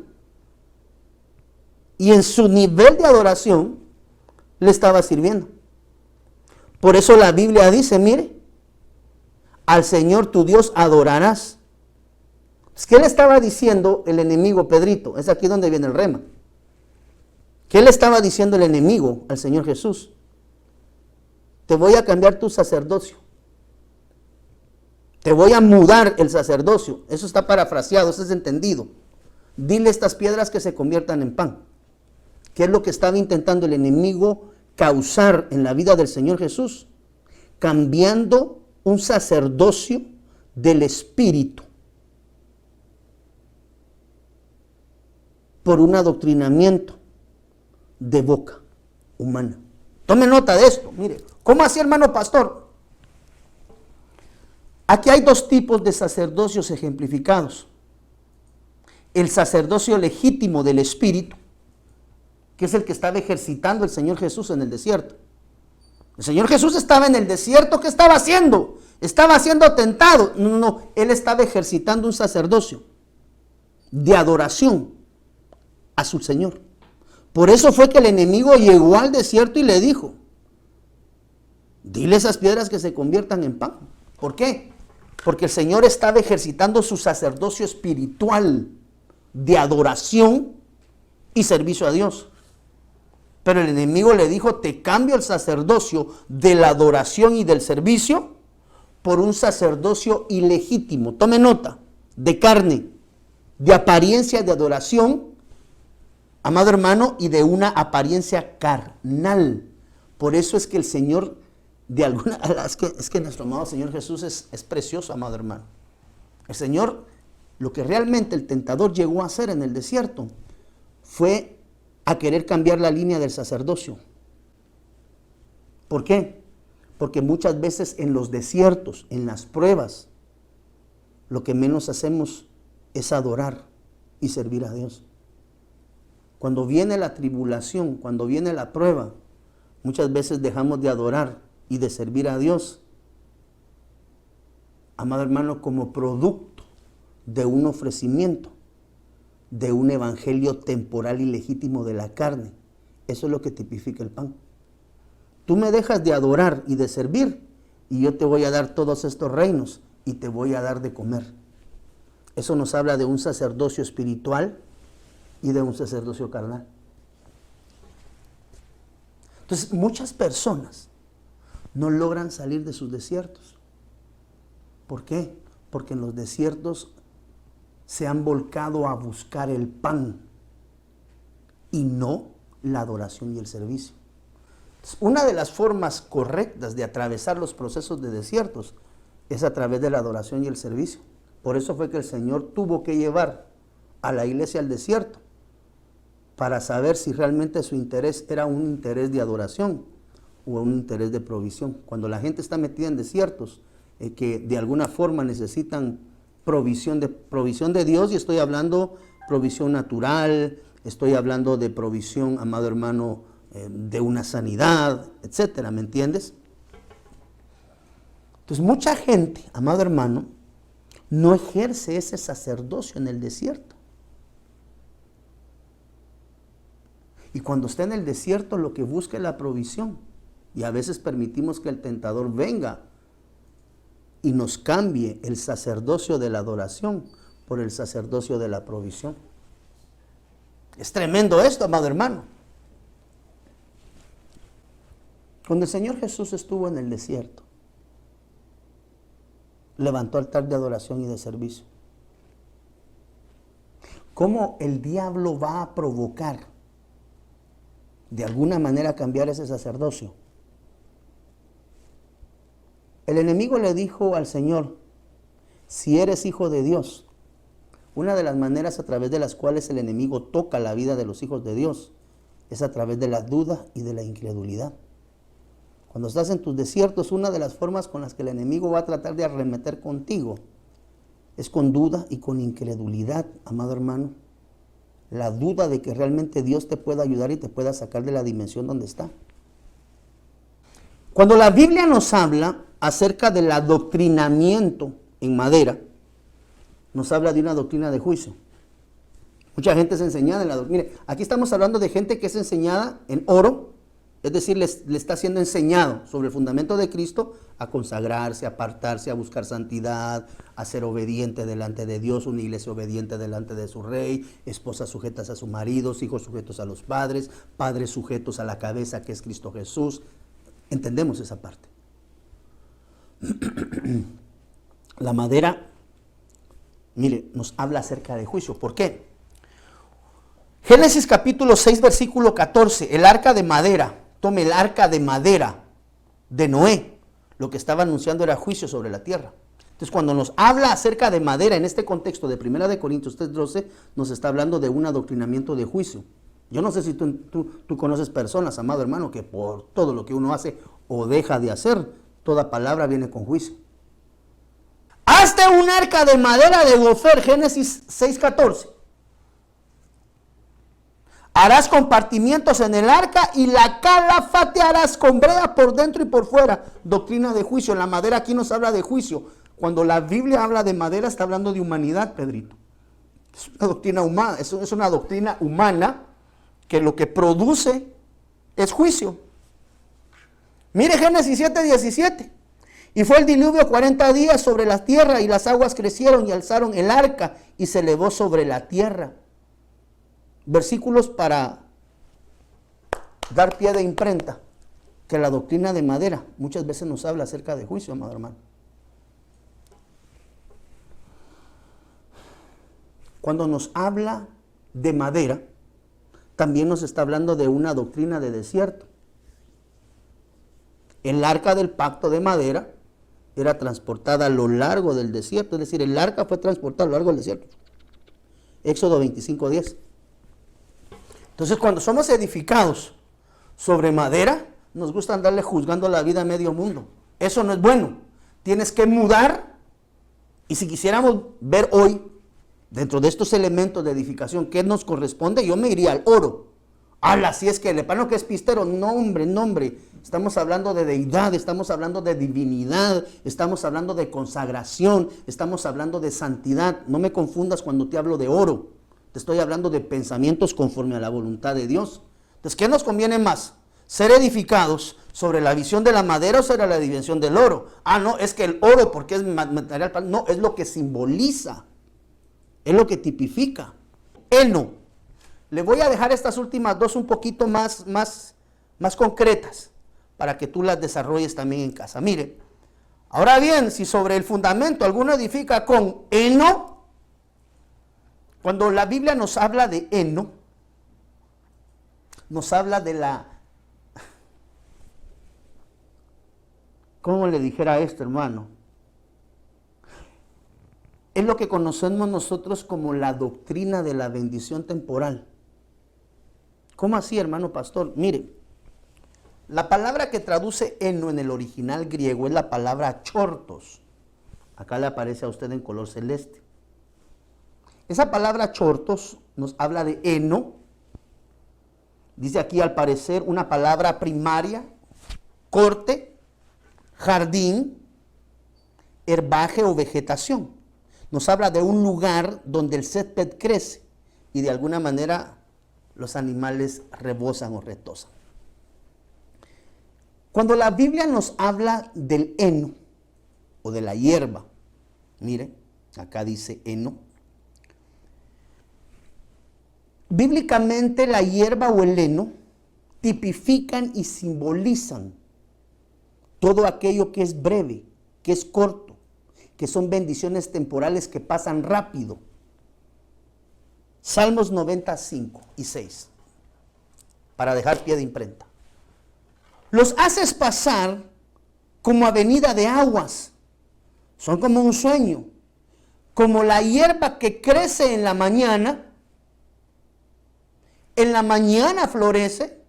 [SPEAKER 2] Y en su nivel de adoración, le estaba sirviendo. Por eso la Biblia dice, mire, al Señor tu Dios adorarás ¿Qué le estaba diciendo el enemigo, Pedrito? Es aquí donde viene el rema. ¿Qué le estaba diciendo el enemigo al Señor Jesús? Te voy a cambiar tu sacerdocio. Te voy a mudar el sacerdocio. Eso está parafraseado, eso es entendido. Dile estas piedras que se conviertan en pan. ¿Qué es lo que estaba intentando el enemigo causar en la vida del Señor Jesús? Cambiando un sacerdocio del espíritu por un adoctrinamiento de boca humana. Tome nota de esto. Mire, ¿cómo así, hermano pastor? Aquí hay dos tipos de sacerdocios ejemplificados. El sacerdocio legítimo del espíritu, que es el que estaba ejercitando el Señor Jesús en el desierto. El Señor Jesús estaba en el desierto, ¿qué estaba haciendo? Estaba siendo tentado. No, él estaba ejercitando un sacerdocio de adoración a su Señor. Por eso fue que el enemigo llegó al desierto y le dijo, dile esas piedras que se conviertan en pan. ¿Por qué? Porque el Señor estaba ejercitando su sacerdocio espiritual de adoración y servicio a Dios. Pero el enemigo le dijo, te cambio el sacerdocio de la adoración y del servicio por un sacerdocio ilegítimo. Tome nota, de carne, de apariencia de adoración, amado hermano, y de una apariencia carnal. Por eso es que el Señor, es que nuestro amado Señor Jesús es precioso, amado hermano. El Señor, lo que realmente el tentador llegó a hacer en el desierto, fue a querer cambiar la línea del sacerdocio. ¿Por qué? Porque muchas veces en los desiertos, en las pruebas, lo que menos hacemos es adorar y servir a Dios. Cuando viene la tribulación, cuando viene la prueba, muchas veces dejamos de adorar y de servir a Dios, amado hermano, como producto de un ofrecimiento, de un evangelio temporal y legítimo de la carne. Eso es lo que tipifica el pan. Tú me dejas de adorar y de servir, y yo te voy a dar todos estos reinos, y te voy a dar de comer. Eso nos habla de un sacerdocio espiritual y de un sacerdocio carnal. Entonces, muchas personas no logran salir de sus desiertos. ¿Por qué? Porque en los desiertos se han volcado a buscar el pan y no la adoración y el servicio. Entonces, una de las formas correctas de atravesar los procesos de desiertos es a través de la adoración y el servicio. Por eso fue que el Señor tuvo que llevar a la iglesia al desierto para saber si realmente su interés era un interés de adoración o un interés de provisión. Cuando la gente está metida en desiertos que de alguna forma necesitan provisión de Dios, y estoy hablando provisión natural, estoy hablando de provisión, amado hermano, de una sanidad, etcétera, ¿me entiendes? Entonces mucha gente, amado hermano, no ejerce ese sacerdocio en el desierto. Y cuando está en el desierto, lo que busca es la provisión. Y a veces permitimos que el tentador venga y nos cambie el sacerdocio de la adoración por el sacerdocio de la provisión. Es tremendo esto, amado hermano. Cuando el Señor Jesús estuvo en el desierto, levantó altar de adoración y de servicio. ¿Cómo el diablo va a provocar de alguna manera cambiar ese sacerdocio? El enemigo le dijo al Señor, si eres hijo de Dios, una de las maneras a través de las cuales el enemigo toca la vida de los hijos de Dios es a través de la duda y de la incredulidad. Cuando estás en tus desiertos, una de las formas con las que el enemigo va a tratar de arremeter contigo es con duda y con incredulidad, amado hermano. La duda de que realmente Dios te pueda ayudar y te pueda sacar de la dimensión donde está. Cuando la Biblia nos habla acerca del adoctrinamiento en madera, nos habla de una doctrina de juicio. Mucha gente es enseñada en la doctrina. Mire, aquí estamos hablando de gente que es enseñada en oro, Es decir, le está siendo enseñado sobre el fundamento de Cristo a consagrarse, a apartarse, a buscar santidad, a ser obediente delante de Dios, una iglesia obediente delante de su rey, esposas sujetas a sus maridos, hijos sujetos a los padres, padres sujetos a la cabeza que es Cristo Jesús. Entendemos esa parte. La madera, mire, nos habla acerca de juicio. ¿Por qué? Génesis capítulo 6, versículo 14, el arca de madera. Tome el arca de madera de Noé. Lo que estaba anunciando era juicio sobre la tierra. Entonces, cuando nos habla acerca de madera en este contexto de 1 Corintios 3:12, nos está hablando de un adoctrinamiento de juicio. Yo no sé si tú conoces personas, amado hermano, que por todo lo que uno hace o deja de hacer, toda palabra viene con juicio. Hazte un arca de madera de gofer, Génesis 6:14. Harás compartimientos en el arca y la calafatearás con brea por dentro y por fuera. Doctrina de juicio. La madera aquí nos habla de juicio. Cuando la Biblia habla de madera, está hablando de humanidad, Pedrito. Es una doctrina humana, es una doctrina humana que lo que produce es juicio. Mire Génesis 7:17. Y fue el diluvio 40 días sobre la tierra, y las aguas crecieron y alzaron el arca y se elevó sobre la tierra. Versículos para dar pie de imprenta, que la doctrina de madera muchas veces nos habla acerca de juicio, amado hermano. Cuando nos habla de madera, también nos está hablando de una doctrina de desierto. El arca del pacto de madera era transportada a lo largo del desierto, es decir, el arca fue transportada a lo largo del desierto. Éxodo 25:10. Entonces, cuando somos edificados sobre madera, nos gusta andarle juzgando la vida a medio mundo. Eso no es bueno. Tienes que mudar. Y si quisiéramos ver hoy, dentro de estos elementos de edificación, ¿qué nos corresponde? Yo me iría al oro. ¡Hala! Si es que el hermano que es pistero, no hombre. Estamos hablando de deidad, estamos hablando de divinidad, estamos hablando de consagración, estamos hablando de santidad. No me confundas cuando te hablo de oro. Te estoy hablando de pensamientos conforme a la voluntad de Dios. Entonces, ¿qué nos conviene más? ¿Ser edificados sobre la visión de la madera o sobre la dimensión del oro? No, es que el oro, porque es material, no, es lo que simboliza, es lo que tipifica. Heno. Le voy a dejar estas últimas dos un poquito más concretas, para que tú las desarrolles también en casa. Mire, ahora bien, si sobre el fundamento alguno edifica con heno, cuando la Biblia nos habla de heno, nos habla de la... ¿Cómo le dijera esto, hermano? Es lo que conocemos nosotros como la doctrina de la bendición temporal. ¿Cómo así, hermano pastor? Mire, la palabra que traduce heno en el original griego es la palabra chortos. Acá le aparece a usted en color celeste. Esa palabra chortos nos habla de heno. Dice aquí al parecer una palabra primaria, corte, jardín, herbaje o vegetación. Nos habla de un lugar donde el césped crece y de alguna manera los animales rebosan o retosan. Cuando la Biblia nos habla del heno o de la hierba, mire, acá dice heno. Bíblicamente la hierba o el heno tipifican y simbolizan todo aquello que es breve, que es corto, que son bendiciones temporales que pasan rápido. Salmos 95 y 6, para dejar pie de imprenta. Los haces pasar como avenida de aguas, son como un sueño, como la hierba que crece en la mañana florece,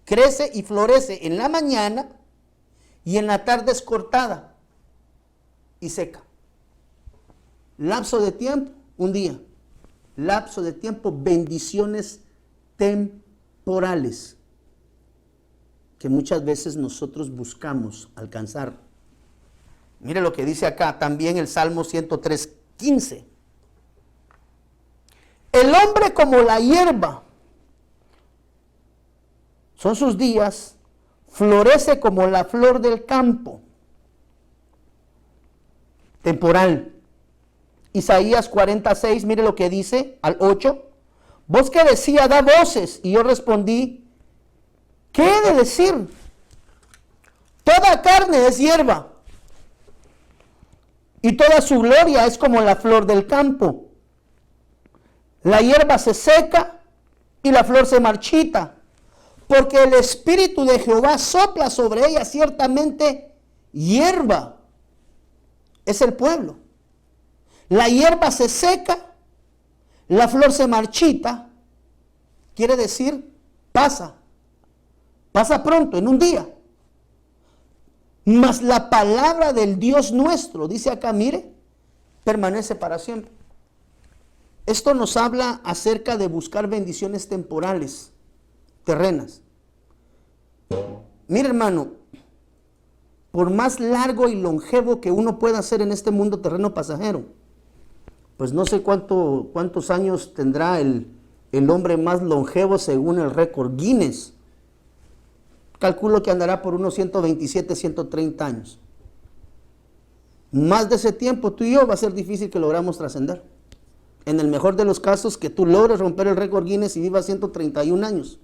[SPEAKER 2] crece y florece en la mañana y en la tarde es cortada y seca. Lapso de tiempo, un día. Lapso de tiempo, bendiciones temporales que muchas veces nosotros buscamos alcanzar. Mire lo que dice acá también el Salmo 103:15. El hombre como la hierba, son sus días florece como la flor del campo. Temporal. Isaías 46, mire lo que dice al 8. Voz que decía, da voces. Y yo respondí, ¿qué he de decir? Toda carne es hierba, y toda su gloria es como la flor del campo. La hierba se seca y la flor se marchita, porque el Espíritu de Jehová sopla sobre ella. Ciertamente hierba es el pueblo. La hierba se seca, la flor se marchita, quiere decir pasa pronto, en un día. Mas la palabra del Dios nuestro, dice acá, mire, permanece para siempre. Esto nos habla acerca de buscar bendiciones temporales, terrenas. Mire, hermano, por más largo y longevo que uno pueda ser en este mundo terreno pasajero, pues no sé cuántos años tendrá el hombre más longevo según el récord Guinness. Calculo que andará por unos 127, 130 años. Más de ese tiempo, tú y yo, va a ser difícil que logramos trascender. En el mejor de los casos, que tú logres romper el récord Guinness y vivas 131 años.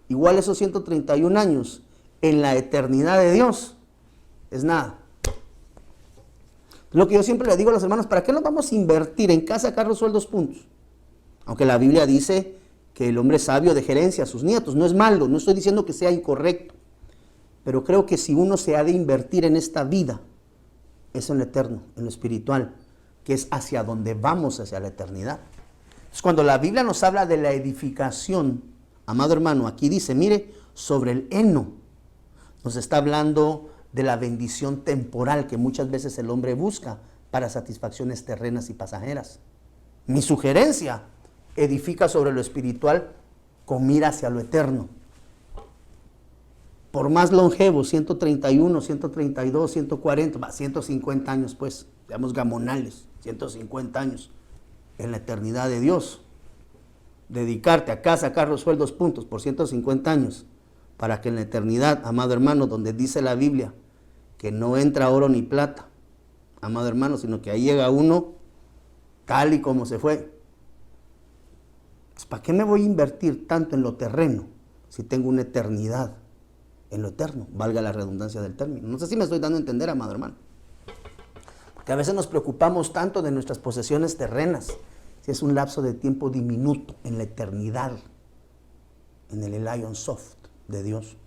[SPEAKER 2] Igual esos 131 años, en la eternidad de Dios, es nada. Lo que yo siempre le digo a los hermanos, ¿para qué nos vamos a invertir en casa, carros, sueldos, puntos? Aunque la Biblia dice que el hombre sabio deja herencia a sus nietos. No es malo, no estoy diciendo que sea incorrecto. Pero creo que si uno se ha de invertir en esta vida, es en lo eterno, en lo espiritual, que es hacia donde vamos, hacia la eternidad. Entonces, cuando la Biblia nos habla de la edificación, amado hermano, aquí dice, mire, sobre el heno, nos está hablando de la bendición temporal que muchas veces el hombre busca para satisfacciones terrenas y pasajeras. Mi sugerencia, edifica sobre lo espiritual con mira hacia lo eterno. Por más longevo, 131, 132, 140, 150 años pues, digamos gamonales, 150 años en la eternidad de Dios. Dedicarte a casa, carros, sueldos, puntos por 150 años, para que en la eternidad, amado hermano, donde dice la Biblia que no entra oro ni plata, amado hermano, sino que ahí llega uno tal y como se fue. ¿Para qué me voy a invertir tanto en lo terreno si tengo una eternidad en lo eterno? Valga la redundancia del término. No sé si me estoy dando a entender, amado hermano. Porque a veces nos preocupamos tanto de nuestras posesiones terrenas, si es un lapso de tiempo diminuto en la eternidad, en el Lion Soft de Dios.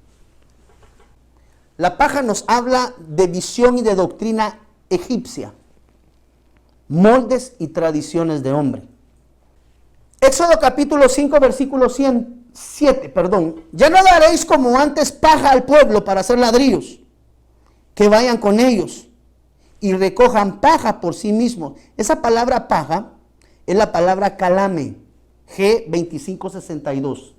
[SPEAKER 2] La paja nos habla de visión y de doctrina egipcia, moldes y tradiciones de hombre. Éxodo capítulo 5, versículo 7, ya no daréis como antes paja al pueblo para hacer ladrillos, que vayan con ellos y recojan paja por sí mismos. Esa palabra paja es la palabra calame, G2562,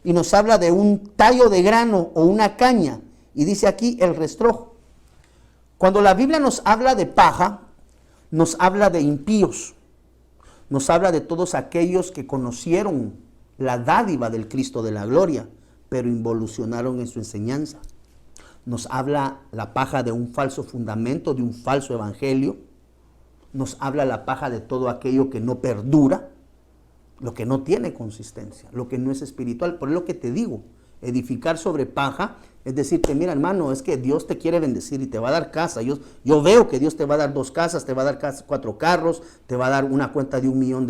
[SPEAKER 2] y nos habla de un tallo de grano o una caña, y dice aquí el restrojo. Cuando la Biblia nos habla de paja, nos habla de impíos, nos habla de todos aquellos que conocieron la dádiva del Cristo de la gloria, pero involucionaron en su enseñanza. Nos habla la paja de un falso fundamento, de un falso evangelio. Nos habla la paja de todo aquello que no perdura, lo que no tiene consistencia, lo que no es espiritual. Por lo que te digo, edificar sobre paja es decirte, mira hermano, es que Dios te quiere bendecir y te va a dar casa. Yo veo que Dios te va a dar 2 casas, te va a dar 4 carros, te va a dar una cuenta de $1 millón.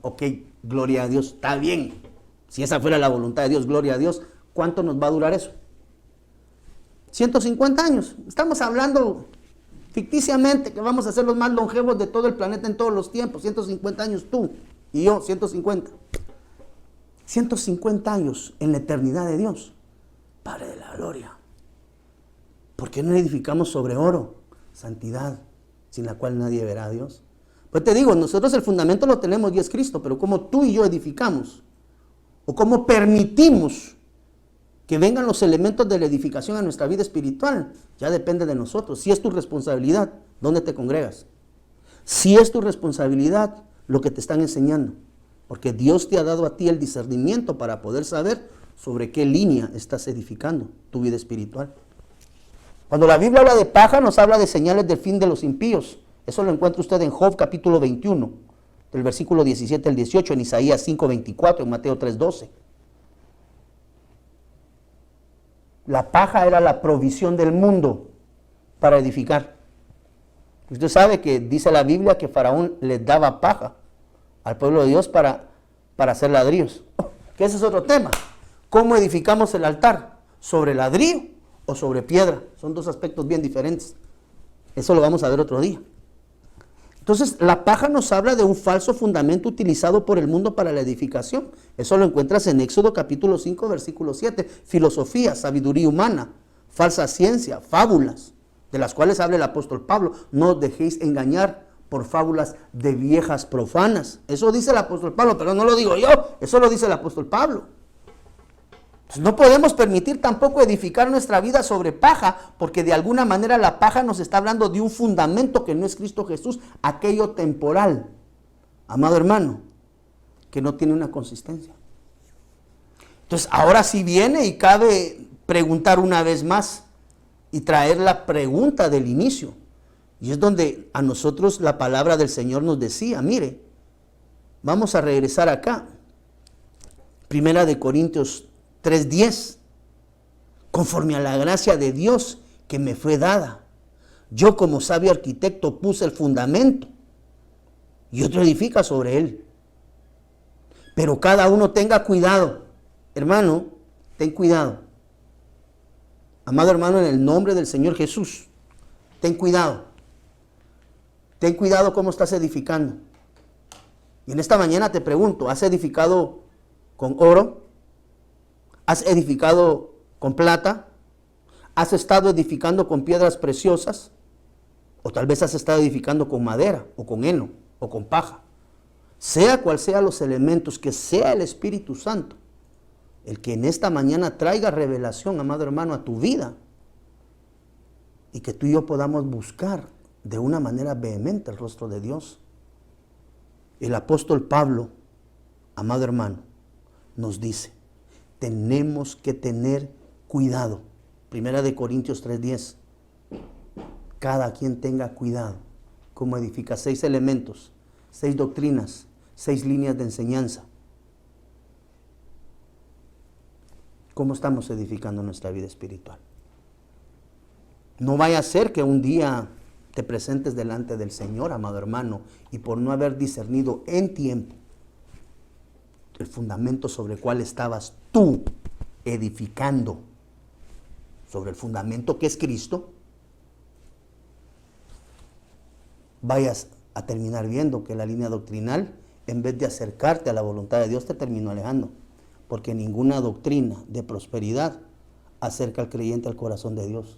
[SPEAKER 2] Ok, gloria a Dios, está bien. Si esa fuera la voluntad de Dios, gloria a Dios. ¿Cuánto nos va a durar eso? 150 años. Estamos hablando ficticiamente que vamos a ser los más longevos de todo el planeta en todos los tiempos. 150 años tú y yo, 150. 150 años en la eternidad de Dios. Padre de la gloria. ¿Por qué no edificamos sobre oro? Santidad, sin la cual nadie verá a Dios. Pues te digo, nosotros el fundamento lo tenemos y es Cristo, pero como tú y yo edificamos, o cómo permitimos que vengan los elementos de la edificación a nuestra vida espiritual, ya depende de nosotros. Si es tu responsabilidad, ¿dónde te congregas? Si es tu responsabilidad lo que te están enseñando, porque Dios te ha dado a ti el discernimiento para poder saber sobre qué línea estás edificando tu vida espiritual. Cuando la Biblia habla de paja, nos habla de señales del fin de los impíos. Eso lo encuentra usted en Job capítulo 21, del versículo 17 al 18, en Isaías 5:24, en Mateo 3:12. La paja era la provisión del mundo para edificar. Usted sabe que dice la Biblia que Faraón les daba paja al pueblo de Dios para hacer ladrillos. Que ese es otro tema. ¿Cómo edificamos el altar? ¿Sobre ladrillo o sobre piedra? Son dos aspectos bien diferentes. Eso lo vamos a ver otro día. Entonces, la paja nos habla de un falso fundamento utilizado por el mundo para la edificación. Eso lo encuentras en Éxodo capítulo 5, versículo 7. Filosofía, sabiduría humana, falsa ciencia, fábulas, de las cuales habla el apóstol Pablo. No os dejéis engañar por fábulas de viejas profanas. Eso dice el apóstol Pablo, pero no lo digo yo, eso lo dice el apóstol Pablo. Entonces, no podemos permitir tampoco edificar nuestra vida sobre paja, porque de alguna manera la paja nos está hablando de un fundamento que no es Cristo Jesús, aquello temporal, amado hermano, que no tiene una consistencia. Entonces, ahora sí viene y cabe preguntar una vez más y traer la pregunta del inicio. Y es donde a nosotros la palabra del Señor nos decía, mire, vamos a regresar acá. Primera de Corintios 3:10. Conforme a la gracia de Dios que me fue dada, yo como sabio arquitecto puse el fundamento y otro edifica sobre él. Pero cada uno tenga cuidado. Hermano, ten cuidado. Amado hermano, en el nombre del Señor Jesús, ten cuidado. Ten cuidado cómo estás edificando. Y en esta mañana te pregunto, ¿has edificado con oro? ¿Has edificado con plata? ¿Has estado edificando con piedras preciosas? O tal vez has estado edificando con madera, o con heno, o con paja. Sea cual sean los elementos, que sea el Espíritu Santo el que en esta mañana traiga revelación, amado hermano, a tu vida. Y que tú y yo podamos buscar de una manera vehemente el rostro de Dios. El apóstol Pablo, amado hermano, nos dice, tenemos que tener cuidado. Primera de Corintios 3:10. Cada quien tenga cuidado. Como edifica 6 elementos, 6 doctrinas, 6 líneas de enseñanza. ¿Cómo estamos edificando nuestra vida espiritual? No vaya a ser que un día te presentes delante del Señor, amado hermano, y por no haber discernido en tiempo el fundamento sobre el cual estabas tú edificando, sobre el fundamento que es Cristo, vayas a terminar viendo que la línea doctrinal, en vez de acercarte a la voluntad de Dios, te terminó alejando, porque ninguna doctrina de prosperidad acerca al creyente al corazón de Dios.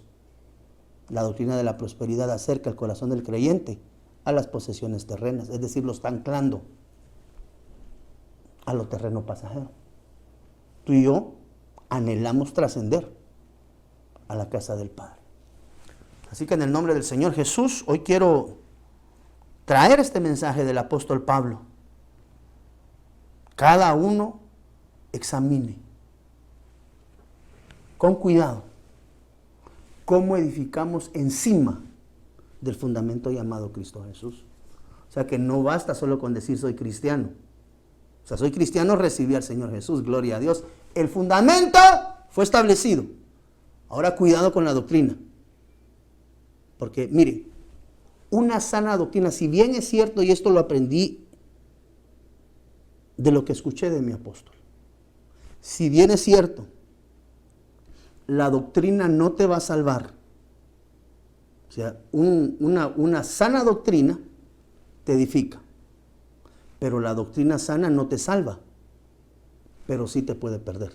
[SPEAKER 2] La doctrina de la prosperidad acerca el corazón del creyente a las posesiones terrenas, es decir, lo está anclando a lo terreno pasajero. Tú y yo anhelamos trascender a la casa del Padre. Así que en el nombre del Señor Jesús, hoy quiero traer este mensaje del apóstol Pablo. Cada uno examine con cuidado cómo edificamos encima del fundamento llamado Cristo Jesús. O sea que no basta solo con decir soy cristiano. O sea, soy cristiano, recibí al Señor Jesús, gloria a Dios. El fundamento fue establecido. Ahora cuidado con la doctrina. Porque mire, una sana doctrina, si bien es cierto, y esto lo aprendí de lo que escuché de mi apóstol, si bien es cierto, la doctrina no te va a salvar. O sea, una sana doctrina te edifica, pero la doctrina sana no te salva, pero sí te puede perder.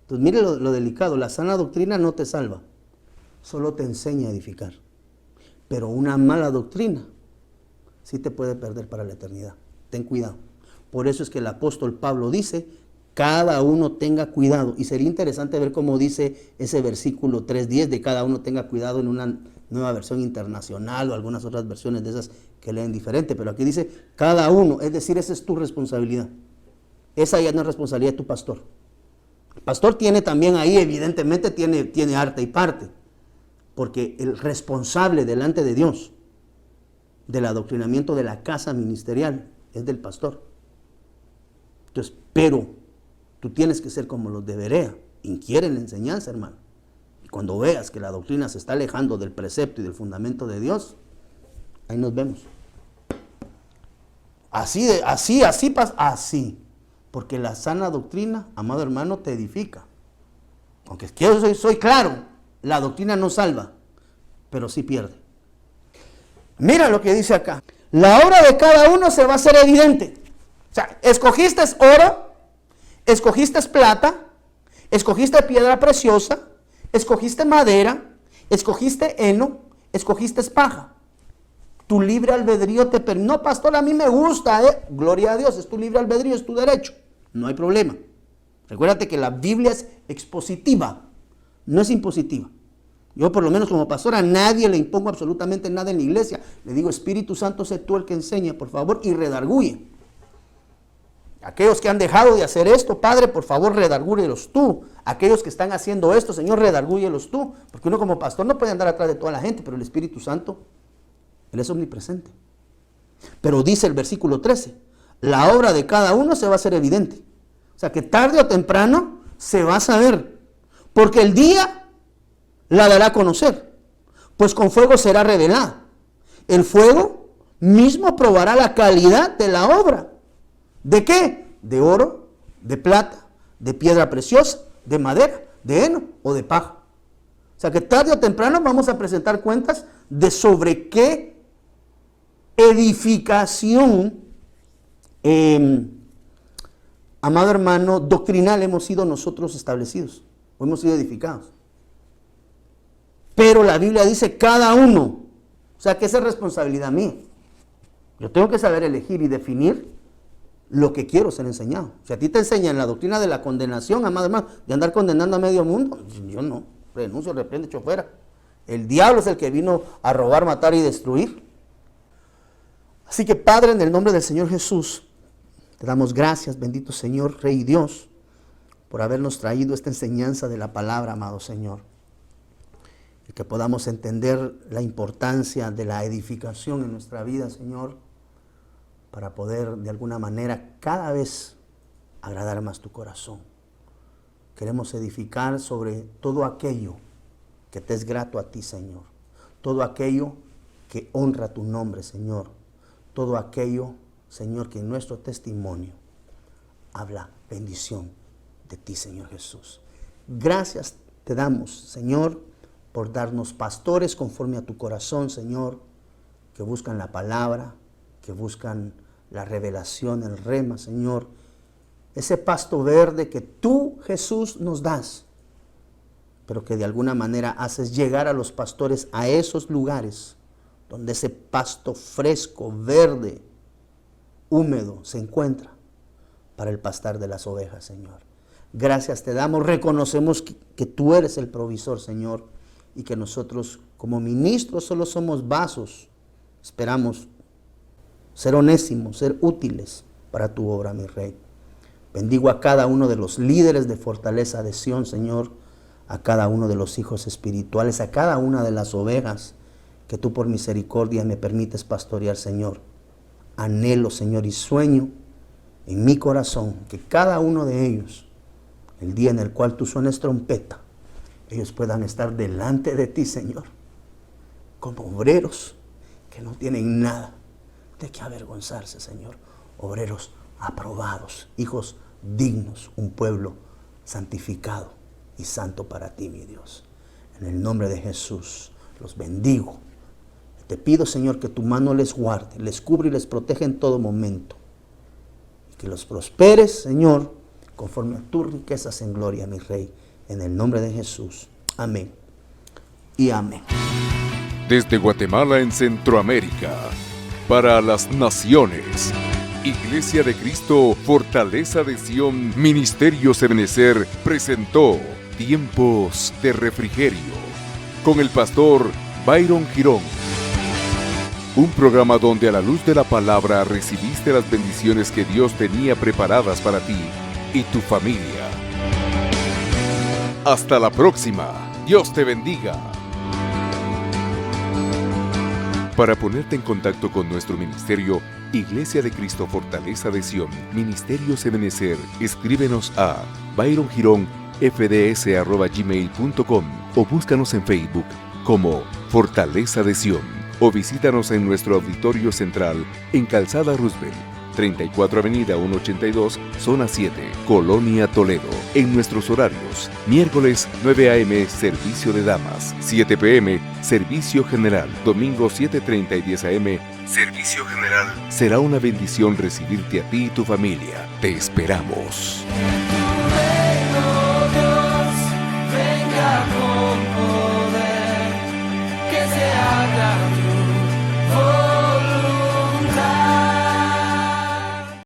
[SPEAKER 2] Entonces mire lo delicado, la sana doctrina no te salva, solo te enseña a edificar, pero una mala doctrina sí te puede perder para la eternidad. Ten cuidado. Por eso es que el apóstol Pablo dice, cada uno tenga cuidado. Y sería interesante ver cómo dice ese versículo 3:10 de cada uno tenga cuidado en una nueva versión internacional o algunas otras versiones de esas que leen diferente. Pero aquí dice cada uno, es decir, esa es tu responsabilidad. Esa ya no es responsabilidad de tu pastor. El pastor tiene también ahí, evidentemente, tiene arte y parte, porque el responsable delante de Dios del adoctrinamiento de la casa ministerial es del pastor. Entonces, pero tú tienes que ser como los de Berea, inquiere en la enseñanza, hermano. Y cuando veas que la doctrina se está alejando del precepto y del fundamento de Dios, ahí nos vemos. Así. Porque la sana doctrina, amado hermano, te edifica. Aunque yo soy claro, la doctrina no salva, pero sí pierde. Mira lo que dice acá. La obra de cada uno se va a hacer evidente. O sea, escogiste oro, escogiste plata, escogiste piedra preciosa, escogiste madera, escogiste heno, escogiste paja. Tu libre albedrío te permite. No, pastor, a mí me gusta, gloria a Dios, es tu libre albedrío, es tu derecho. No hay problema. Recuérdate que la Biblia es expositiva, no es impositiva. Yo por lo menos como pastor a nadie le impongo absolutamente nada en la iglesia. Le digo, Espíritu Santo, sé tú el que enseña, por favor, y redarguye. Aquellos que han dejado de hacer esto, Padre, por favor, redargúyelos tú. Aquellos que están haciendo esto, Señor, redargúyelos tú. Porque uno como pastor no puede andar atrás de toda la gente, pero el Espíritu Santo, Él es omnipresente. Pero dice el versículo 13, la obra de cada uno se va a hacer evidente. O sea que tarde o temprano se va a saber. Porque el día la dará a conocer. Pues con fuego será revelada. El fuego mismo probará la calidad de la obra. ¿De qué? De oro, de plata, de piedra preciosa, de madera, de heno o de paja. O sea que tarde o temprano vamos a presentar cuentas de sobre qué edificación, amado hermano, doctrinal hemos sido nosotros establecidos o hemos sido edificados. Pero la Biblia dice cada uno, o sea que esa es responsabilidad mía. Yo tengo que saber elegir y definir lo que quiero ser enseñado. Si a ti te enseñan la doctrina de la condenación, amado hermano, de andar condenando a medio mundo, yo no, renuncio, reprende, echo fuera. El diablo es el que vino a robar, matar y destruir. Así que Padre, en el nombre del Señor Jesús, te damos gracias, bendito Señor, Rey Dios, por habernos traído esta enseñanza de la palabra, amado Señor. Y que podamos entender la importancia de la edificación en nuestra vida, Señor, para poder de alguna manera cada vez agradar más tu corazón. Queremos edificar sobre todo aquello que te es grato a ti, Señor. Todo aquello que honra tu nombre, Señor. Todo aquello, Señor, que en nuestro testimonio habla bendición de ti, Señor Jesús. Gracias te damos, Señor, por darnos pastores conforme a tu corazón, Señor, que buscan la palabra, que buscan la revelación, el rema, Señor. Ese pasto verde que tú, Jesús, nos das, pero que de alguna manera haces llegar a los pastores a esos lugares donde ese pasto fresco, verde, húmedo se encuentra para el pastar de las ovejas, Señor. Gracias te damos, reconocemos que tú eres el provisor, Señor, y que nosotros como ministros solo somos vasos. Esperamos ser onésimos, ser útiles para tu obra, mi Rey. Bendigo a cada uno de los líderes de Fortaleza de Sion, Señor, a cada uno de los hijos espirituales, a cada una de las ovejas que tú por misericordia me permites pastorear, Señor. Anhelo, Señor, y sueño en mi corazón que cada uno de ellos, el día en el cual tú suenes trompeta, ellos puedan estar delante de ti, Señor, como obreros que no tienen nada de qué avergonzarse, Señor. Obreros aprobados, hijos dignos, un pueblo santificado y santo para ti, mi Dios. En el nombre de Jesús, los bendigo. Te pido, Señor, que tu mano les guarde, les cubre y les protege en todo momento. Y que los prosperes, Señor, conforme a tus riquezas en gloria, mi Rey. En el nombre de Jesús. Amén y amén.
[SPEAKER 1] Desde Guatemala en Centroamérica, para las naciones, Iglesia de Cristo, Fortaleza de Sion, Ministerio Ebenecer, presentó Tiempos de Refrigerio, con el pastor Byron Girón. Un programa donde a la luz de la palabra recibiste las bendiciones que Dios tenía preparadas para ti y tu familia. Hasta la próxima. Dios te bendiga. Para ponerte en contacto con nuestro ministerio, Iglesia de Cristo Fortaleza de Sion, Ministerios Ebenecer, escríbenos a byrongironfds@gmail.com o búscanos en Facebook como Fortaleza de Sion o visítanos en nuestro auditorio central en Calzada Roosevelt, 34 Avenida 182, Zona 7, Colonia Toledo. En nuestros horarios: miércoles 9 a.m. Servicio de Damas, 7 p.m. Servicio General, domingo 7:30 y 10 a.m. Servicio General. Será una bendición recibirte a ti y tu familia. Te esperamos.